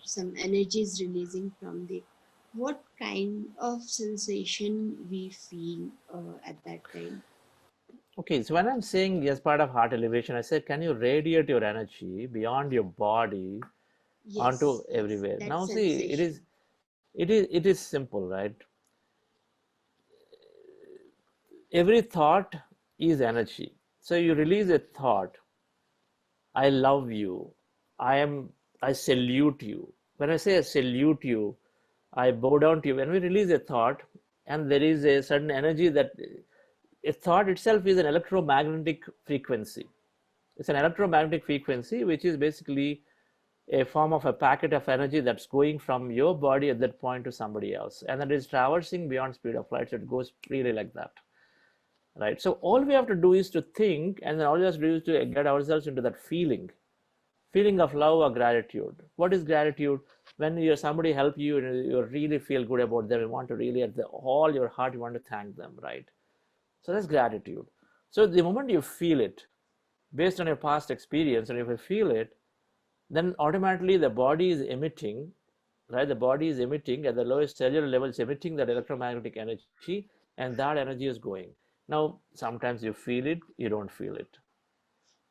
some energy is releasing from the. What kind of sensation we feel at that time? Okay, so when I'm saying as part of heart elevation, I said, can you radiate your energy beyond your body onto Yes, everywhere? that Now, see, sensation. it is simple, right? Every thought is energy. So you release a thought, I love you, I am, I salute you. When I say I salute you, I bow down to you. When we release a thought, and there is a certain energy that a thought itself is an electromagnetic frequency. It's an electromagnetic frequency, which is basically a form of a packet of energy that's going from your body at that point to somebody else, and that is traversing beyond speed of light. So it goes really like that, right? So all we have to do is to think, and then all we have to do is to get ourselves into that feeling of love or gratitude. What is gratitude? When you somebody help you and you really feel good about them, you want to really at all your heart you want to thank them, right? So that's gratitude. So the moment you feel it, based on your past experience, and if you feel it, then automatically the body is emitting, right? The body is emitting at the lowest cellular levels, emitting that electromagnetic energy, and that energy is going. Now, sometimes you feel it, you don't feel it,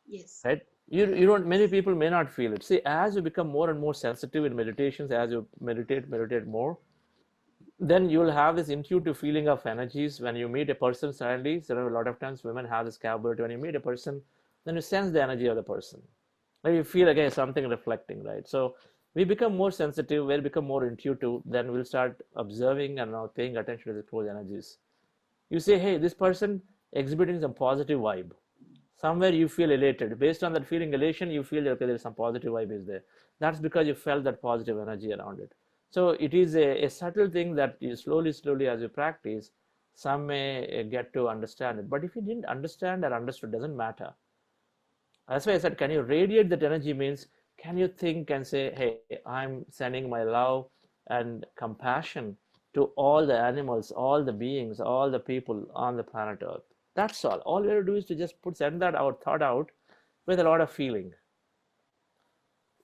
Yes. right? You don't, many people may not feel it. See, as you become more and more sensitive in meditations, as you meditate more, then you'll have this intuitive feeling of energies. When you meet a person suddenly, so a lot of times women have this capability. When you meet a person, then you sense the energy of the person. Like you feel again something reflecting, right? So we become more sensitive, we become more intuitive, then we'll start observing and now paying attention to the close energies. You say, hey, this person exhibiting some positive vibe. Somewhere you feel elated. Based on that feeling elation, you feel that okay, there's some positive vibe is there. That's because you felt that positive energy around it. So it is a subtle thing that you slowly as you practice, some may get to understand it. But if you didn't understand or understood, doesn't matter. That's why I said, can you radiate that energy means, can you think and say, hey, I'm sending my love and compassion to all the animals, all the beings, all the people on the planet Earth. That's all. All we have to do is to just send that out, thought out with a lot of feeling.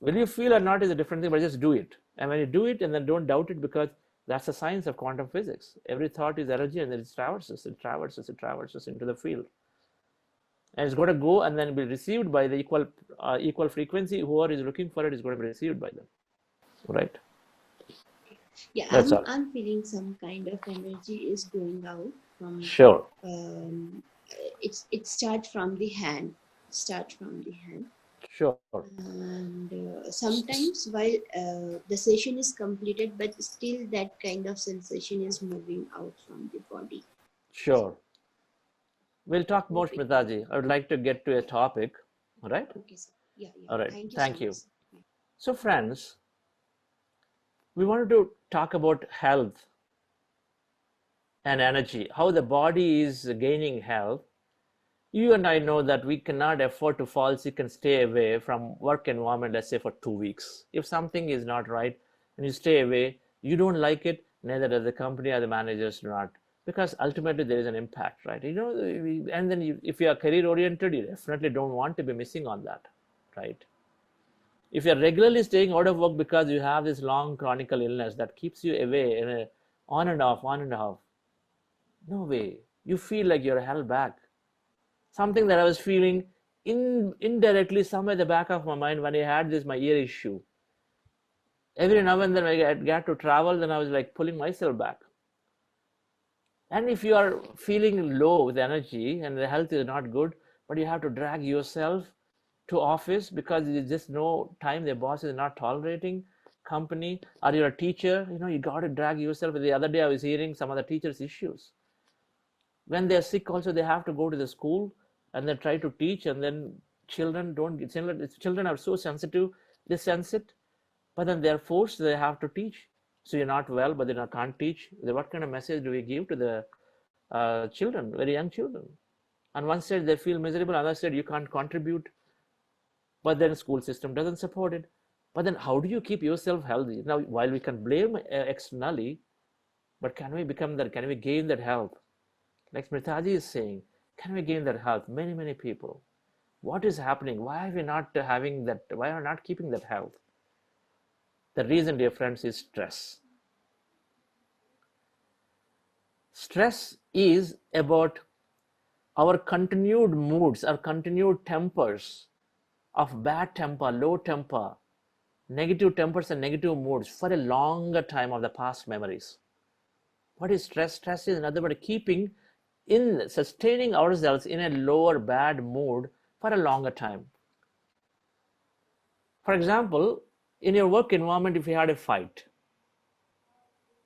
Will you feel or not is a different thing, but just do it. And when you do it, and then don't doubt it, because that's the science of quantum physics. Every thought is energy, and then it traverses into the field. And it's going to go and then be received by the equal frequency. Whoever is looking for it is going to be received by them, right? Yeah, That's all. I'm feeling some kind of energy is going out from. Sure. It starts from the hand. Start from the hand. Sure. And sometimes while the session is completed, but still that kind of sensation is moving out from the body. Sure. We'll talk more, Okay. Smitaji. I would like to get to a topic. All right? Okay, sir. Yeah, yeah. All right. Thank you so Thank much, you. sir. Yeah. So, friends, we wanted to talk about health and energy, how the body is gaining health. You and I know that we cannot afford to fall sick and stay away from work environment, let's say for 2 weeks. If something is not right and you stay away, you don't like it, neither does the company or the managers do not. Because ultimately there is an impact, right? And then if you are career oriented, you definitely don't want to be missing on that, right? If you're regularly staying out of work because you have this long chronic illness that keeps you away on and off, on and off, no way. You feel like you're held back. Something that I was feeling indirectly somewhere at the back of my mind when I had this my ear issue. Every now and then I get to travel, then I was like pulling myself back. And if you are feeling low with energy and the health is not good, but you have to drag yourself to office because there's just no time, the boss is not tolerating company, or you're a teacher, you got to drag yourself. The other day I was hearing some other teachers' issues. When they're sick also, they have to go to the school and they try to teach, and then children are so sensitive, they sense it, but then they're forced, they have to teach. So you're not well, but they can't teach. What kind of message do we give to the children, very young children? On one side they feel miserable, on the other side you can't contribute, but then school system doesn't support it. But then how do you keep yourself healthy? Now, while we can blame externally, but can we gain that health? Like Smritaji is saying, can we gain that health? Many people. What is happening? Why are we not having that? Why are we not keeping that health? The reason, dear friends, is stress. Stress is about our continued moods, our continued tempers of bad temper, low temper, negative tempers and negative moods for a longer time of the past memories. What is stress? Stress is another word, sustaining ourselves in a lower bad mood for a longer time. For example, in your work environment, if you had a fight,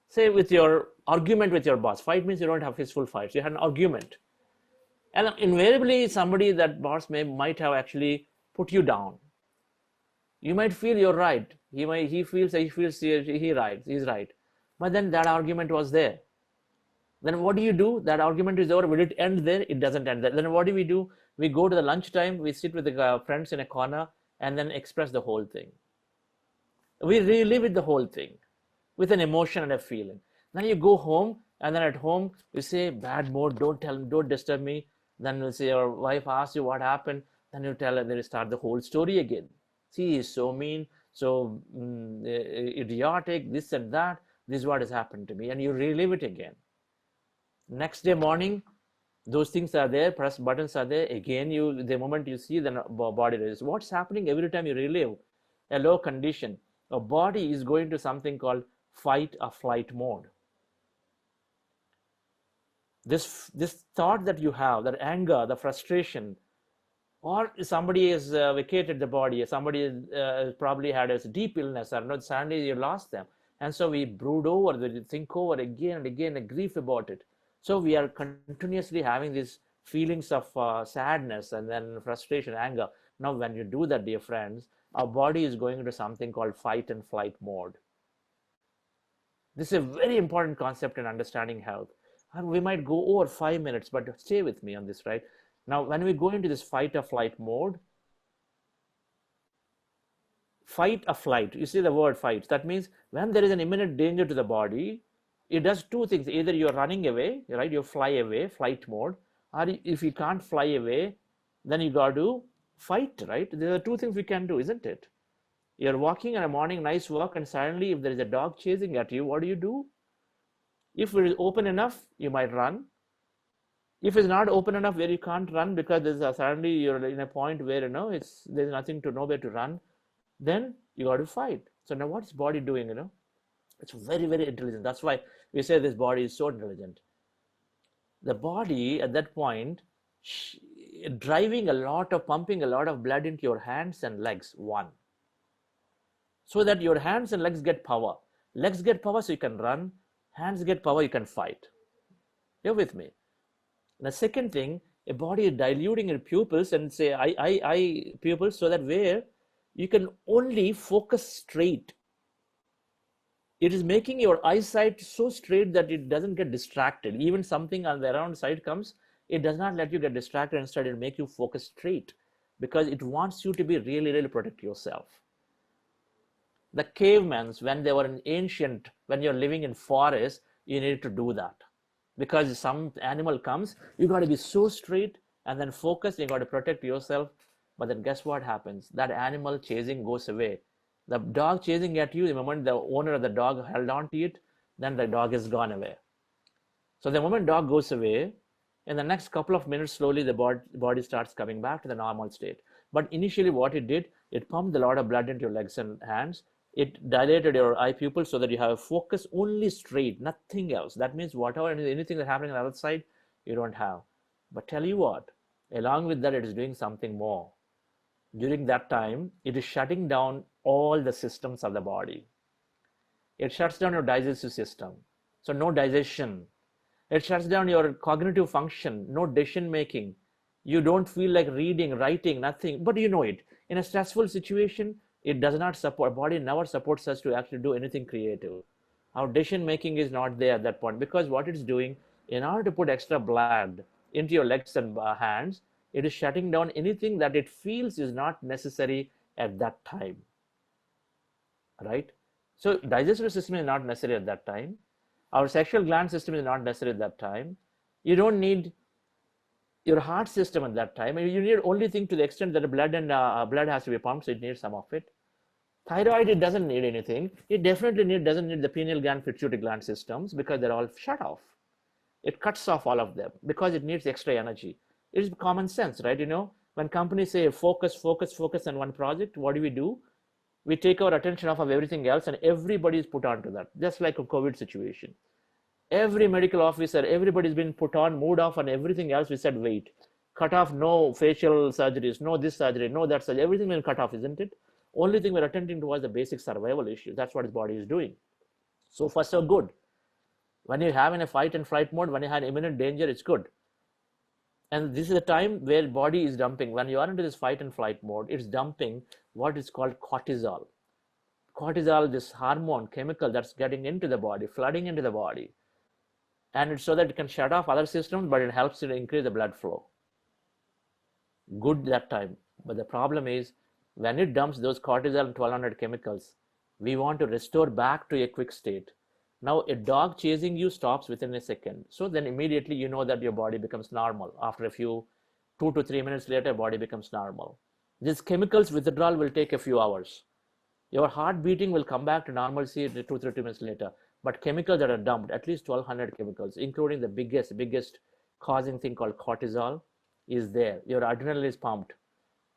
say with your argument with your boss, fight means you don't have peaceful fights, you had an argument, and invariably somebody, that boss might have actually put you down. You might feel you're right, he's right, but then that argument was there. Then what do you do? That argument is over. Will it end there? It doesn't end there. Then what do? We go to the lunchtime, we sit with the friends in a corner and then express the whole thing. We relive it, the whole thing, with an emotion and a feeling. Then you go home, and then at home you say, bad mood, don't disturb me. Then we'll say, your wife asks you what happened. Then you tell her, then you start the whole story again. See, he's so mean, so idiotic, this and that. This is what has happened to me. And you relive it again. Next day morning, those things are there, press buttons are there. Again, the moment you see, the body raises. What's happening every time you relive a low condition? A body is going to something called fight or flight mode. This thought that you have, that anger, the frustration, or somebody has vacated the body, somebody probably had a deep illness, or not, suddenly you lost them. And so we brood over, we think over again and again, and grief about it. So we are continuously having these feelings of sadness and then frustration, anger. Now, when you do that, dear friends, our body is going into something called fight and flight mode. This is a very important concept in understanding health. And we might go over 5 minutes, but stay with me on this, right? Now, when we go into this fight or flight mode, fight or flight, you see the word fight. That means when there is an imminent danger to the body, it does two things. Either you're running away, right? You fly away, flight mode. Or if you can't fly away, then you got to fight, right? There are two things we can do, isn't it? You're walking in a morning, nice walk, and suddenly if there is a dog chasing at you, what do? If it is open enough, you might run. If it's not open enough where you can't run because suddenly you're in a point where there's nothing to nowhere to run, then you got to fight. So now what's body doing? It's very, very intelligent. That's why we say this body is so intelligent. The body at that point pumping a lot of blood into your hands and legs, so that your hands and legs get power. Legs get power so you can run, hands get power, you can fight. You're with me. And the second thing, A body is diluting your pupils and say I pupils, so that where you can only focus straight. It is making your eyesight so straight that it doesn't get distracted. Even something on the around side comes, it does not let you get distracted. Instead, it make you focus straight because it wants you to be really, really protect yourself. The cavemans, when they were in ancient, when you're living in forest, you need to do that. Because some animal comes, you got to be so straight and then focus, you got to protect yourself. But then guess what happens? That animal chasing goes away. The dog chasing at you, the moment the owner of the dog held on to it, then the dog is gone away. So the moment dog goes away, in the next couple of minutes, slowly the body starts coming back to the normal state. But initially what it did, it pumped a lot of blood into your legs and hands. It dilated your eye pupil so that you have a focus only straight, nothing else. That means whatever, anything that's happening on the other side, you don't have. But tell you what, along with that, it is doing something more. During that time, it is shutting down all the systems of the body. It shuts down your digestive system. So no digestion. It shuts down your cognitive function, no decision making. You don't feel like reading, writing, nothing, but you know it. In a stressful situation, it does not support, body never supports us to actually do anything creative. Our decision making is not there at that point, because what it's doing, in order to put extra blood into your legs and hands, it is shutting down anything that it feels is not necessary at that time. Right? So digestive system is not necessary at that time. Our sexual gland system is not necessary at that time. You don't need your heart system at that time. You need only thing to the extent that the blood and blood has to be pumped, so it needs some of it. Thyroid, it doesn't need anything. It definitely doesn't need the pineal gland, pituitary gland systems, because they're all shut off. It cuts off all of them because it needs extra energy. It is common sense, right? You know, when companies say focus, focus, focus on one project, what do? We take our attention off of everything else, and everybody is put onto that, just like a COVID situation. Every medical officer, everybody's been put on, moved off on everything else. We said, wait, cut off, no facial surgeries, no this surgery, no that surgery, everything been cut off, isn't it? Only thing we're attending to was the basic survival issue. That's what his body is doing. So far, so good. When you have in a fight and flight mode, when you have imminent danger, it's good. And this is the time where body is dumping. When you are into this fight and flight mode, it's dumping what is called cortisol. Cortisol, this hormone, chemical that's getting into the body, flooding into the body. And it's so that it can shut off other systems, but it helps to increase the blood flow. Good that time. But the problem is, when it dumps those cortisol and 1200 chemicals, we want to restore back to a quick state. Now, a dog chasing you stops within a second. So then immediately you know that your body becomes normal. After a few 2 to 3 minutes later, body becomes normal. This chemicals withdrawal will take a few hours. Your heart beating will come back to normalcy 2 to 3 minutes later. But chemicals that are dumped, at least 1200 chemicals, including the biggest causing thing called cortisol, is there. Your adrenaline is pumped.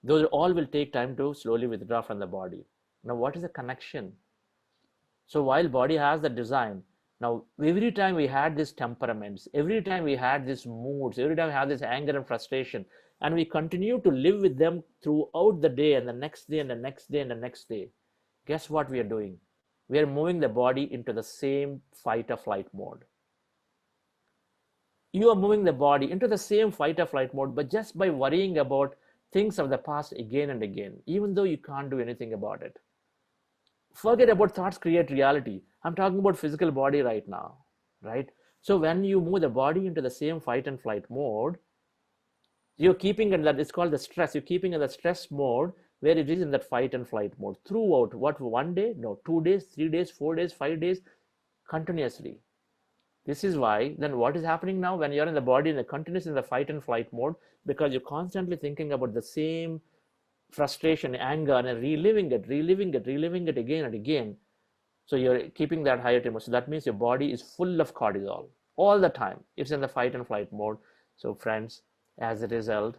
Those all will take time to slowly withdraw from the body. Now, what is the connection? So while body has the design, now every time we had these temperaments, every time we had these moods, every time we had this anger and frustration, and we continue to live with them throughout the day and the next day and the next day and the next day, guess what we are doing? We are moving the body into the same fight or flight mode. You are moving the body into the same fight or flight mode, but just by worrying about things of the past again and again, even though you can't do anything about it. Forget about thoughts create reality. I'm talking about physical body right now, right? So when you move the body into the same fight and flight mode, you're keeping in that, it's called the stress. You're keeping in the stress mode where it is in that fight and flight mode throughout, what, 1 day? No, 2 days, 3 days, 4 days, 5 days, continuously. This is why, then what is happening now when you're in the body in the continuous in the fight and flight mode, because you're constantly thinking about the same frustration, anger, and reliving it again and again. So you're keeping that higher tempo. So that means your body is full of cortisol all the time. It's in the fight and flight mode. So friends, as a result,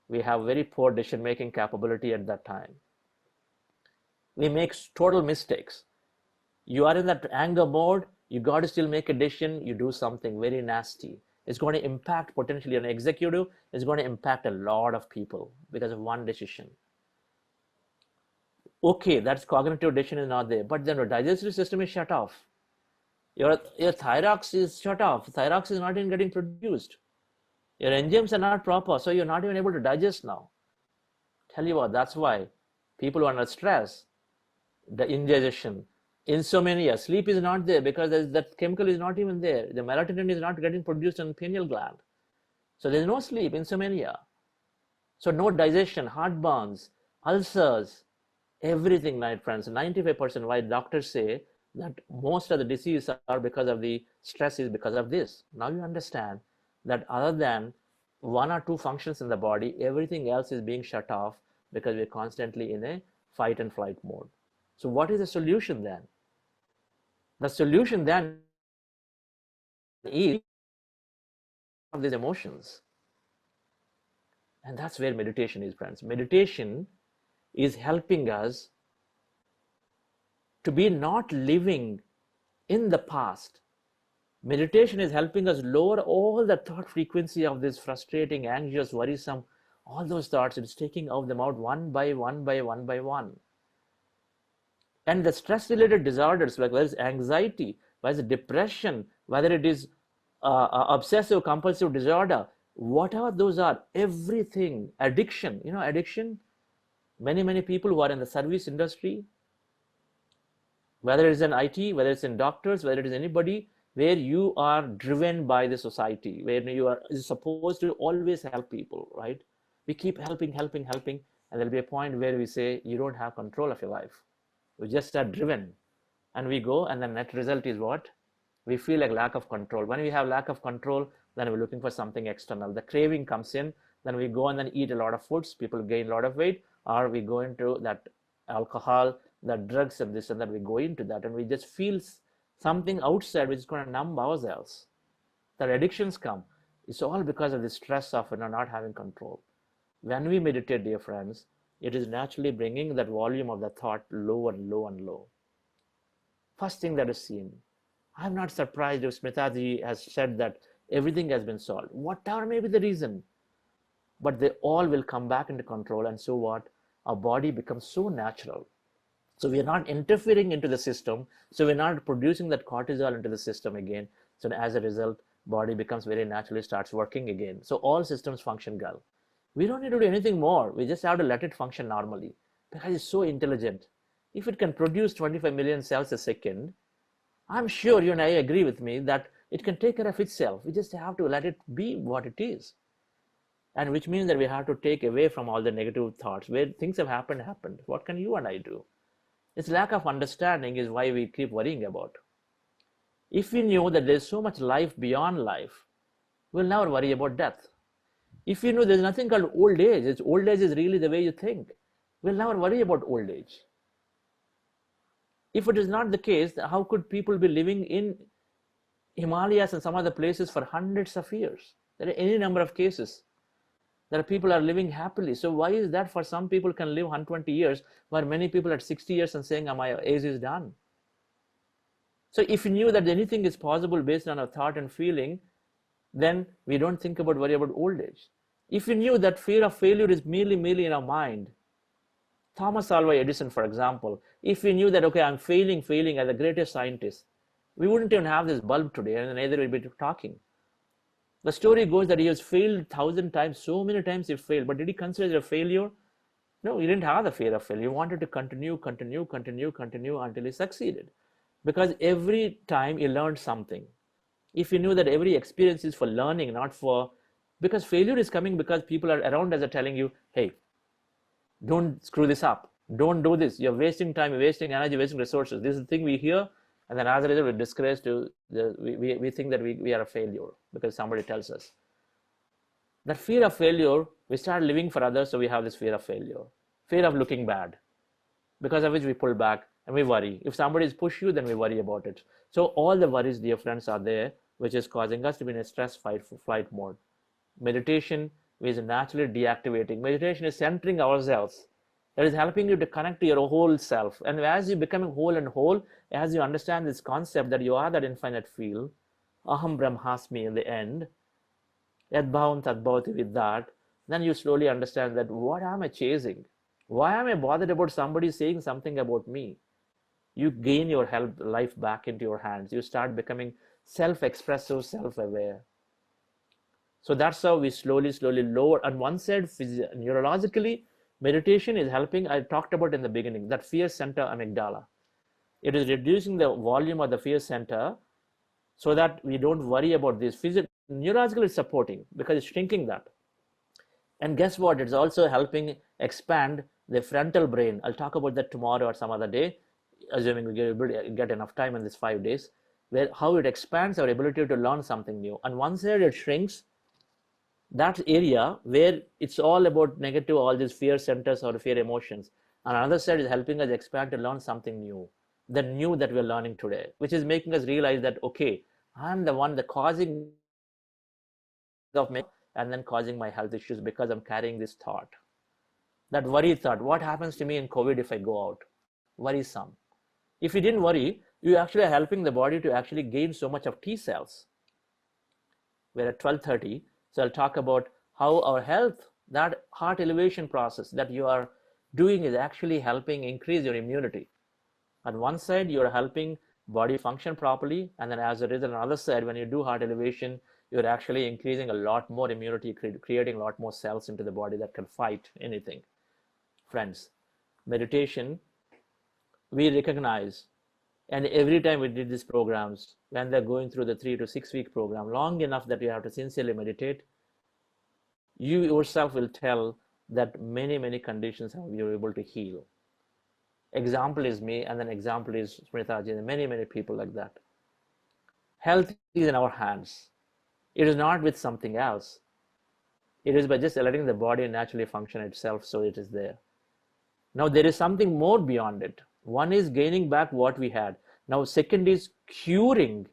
we have very poor decision-making capability at that time. We make total mistakes. You are in that anger mode, you got to still make a decision, you do something very nasty. It's going to impact potentially an executive, it's going to impact a lot of people because of one decision. Okay, that's cognitive decision is not there, but then your digestive system is shut off. Your thyrox is shut off. Thyrox is not even getting produced. Your enzymes are not proper, so you're not even able to digest now. Tell you what, that's why people who are under stress, the indigestion, insomnia, sleep is not there because that chemical is not even there. The melatonin is not getting produced in the pineal gland. So there's no sleep, insomnia. So no digestion, heartburns, ulcers, everything, my friends. 95% why doctors say that most of the diseases are because of the stress is because of this. Now you understand that other than one or two functions in the body, everything else is being shut off because we're constantly in a fight and flight mode. So what is the solution then? The solution then is of these emotions. And that's where meditation is, friends. Meditation is helping us to be not living in the past. Meditation is helping us lower all the thought frequency of this frustrating, anxious, worrisome, all those thoughts. It's taking them out one by one by one by one. And the stress-related disorders, like whether it's anxiety, whether it's depression, whether it is obsessive compulsive disorder, whatever those are, everything, addiction, addiction, many people who are in the service industry, whether it's in IT, whether it's in doctors, whether it is anybody, where you are driven by the society, where you are supposed to always help people, right? We keep helping, and there'll be a point where we say, you don't have control of your life. We just are driven, and we go, and the net result is what? We feel like lack of control. When we have lack of control, then we're looking for something external. The craving comes in, then we go and then eat a lot of foods, people gain a lot of weight, or we go into that alcohol, the drugs and this and that, we go into that, and we just feel something outside which is going to numb ourselves. The addictions come. It's all because of the stress of not having control. When we meditate, dear friends, it is naturally bringing that volume of the thought low and low and low. First thing that is seen. I'm not surprised if Smitaji has said that everything has been solved. Whatever may be the reason. But they all will come back into control, and so what? Our body becomes so natural. So we are not interfering into the system. So we're not producing that cortisol into the system again. So as a result, body becomes very naturally starts working again. So all systems function well. We don't need to do anything more. We just have to let it function normally because it's so intelligent. If it can produce 25 million cells a second, I'm sure you and I agree with me that it can take care of itself. We just have to let it be what it is. And which means that we have to take away from all the negative thoughts. Where things have happened. What can you and I do? This lack of understanding is why we keep worrying about. If we knew that there's so much life beyond life, we'll never worry about death. If you know there's nothing called old age, old age is really the way you think, we'll never worry about old age. If it is not the case, how could people be living in Himalayas and some other places for hundreds of years? There are any number of cases. There are people are living happily. So why is that for some people can live 120 years, while many people at 60 years and saying, my age is done? So if you knew that anything is possible based on our thought and feeling, then we don't worry about old age. If you knew that fear of failure is merely in our mind, Thomas Alva Edison, for example, if we knew that, okay, I'm failing as the greatest scientist, we wouldn't even have this bulb today, and neither will be talking. The story goes that he has failed 1,000 times, so many times he failed, but did he consider it a failure? No, he didn't have the fear of failure. He wanted to continue until he succeeded. Because every time he learned something. If you knew that every experience is for learning, not for, because failure is coming because people are around us are telling you, hey, don't screw this up. Don't do this. You're wasting time, you're wasting energy, wasting resources. This is the thing we hear. And then as a result, we're discouraged we think that we are a failure because somebody tells us. That fear of failure, we start living for others, so we have this fear of failure. Fear of looking bad. Because of which we pull back and we worry. If somebody is push you, then we worry about it. So all the worries, dear friends, are there, which is causing us to be in a stress flight mode. Meditation is naturally deactivating. Meditation is centering ourselves. That is helping you to connect to your whole self. And as you becoming whole, as you understand this concept that you are that infinite field, Aham Brahmasmi in the end, Yad Bhavam Tad Bhavati with that, then you slowly understand that what am I chasing? Why am I bothered about somebody saying something about me? You gain your life back into your hands. You start becoming self-expressive, self-aware. So that's how we slowly lower. On one side, neurologically, meditation is helping. I talked about in the beginning that fear center amygdala. It is reducing the volume of the fear center so that we don't worry about this. Neurologically, it's supporting because it's shrinking that. And guess what? It's also helping expand the frontal brain. I'll talk about that tomorrow or some other day, assuming we get enough time in these 5 days, where how it expands our ability to learn something new. On one side, it shrinks that area where it's all about negative, all these fear centers or fear emotions. On the other side is helping us expand to learn something new, the new that we're learning today, which is making us realize that, okay, I'm the one that causing of me and then causing my health issues because I'm carrying this thought. That worry thought, what happens to me in COVID if I go out? Worrisome. If you didn't worry, you actually are helping the body to actually gain so much of T cells. We're at 12:30, so I'll talk about how our health, that heart elevation process that you are doing is actually helping increase your immunity. On one side, you're helping body function properly, and then as a result, on the other side, when you do heart elevation, you're actually increasing a lot more immunity, creating a lot more cells into the body that can fight anything. Friends, meditation, we recognize, and every time we did these programs, when they're going through the 3 to 6 week program, long enough that you have to sincerely meditate, you yourself will tell that many conditions you're able to heal. Example is me, and then example is Smritaji, and many people like that. Health is in our hands. It is not with something else. It is by just letting the body naturally function itself, so it is there. Now there is something more beyond it. One is gaining back what we had. Now second is curing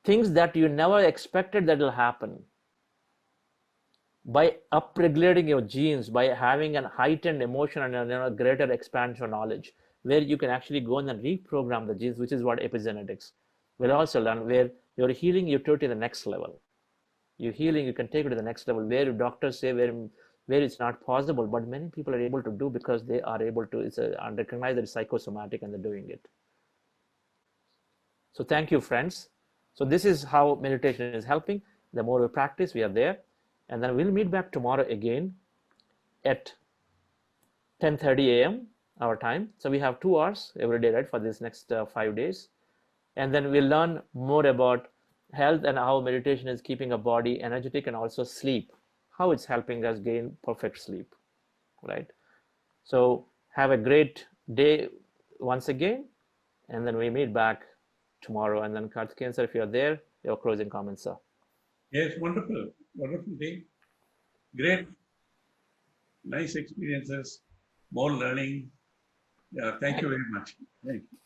things that you never expected that will happen. By upregulating your genes, by having a heightened emotion and a greater expansion of knowledge, where you can actually go in and reprogram the genes, which is what epigenetics will also learn, where you're healing, you take it to the next level. You're healing, you can take it to the next level, where doctors say where it's not possible, but many people are able to do because they are able to, and recognize that it's psychosomatic and they're doing it. So thank you, friends. So this is how meditation is helping. The more we practice, we are there. And then we'll meet back tomorrow again at 10:30 a.m. our time. So we have 2 hours every day, right, for this next 5 days. And then we'll learn more about health and how meditation is keeping a body energetic, and also sleep, how it's helping us gain perfect sleep, right? So have a great day once again, and then we meet back tomorrow. And then Karthikeyan sir, if you're there, your closing comments, sir. Yes, wonderful day. Great, nice experiences, more learning. Yeah, thank you very much. Thank you.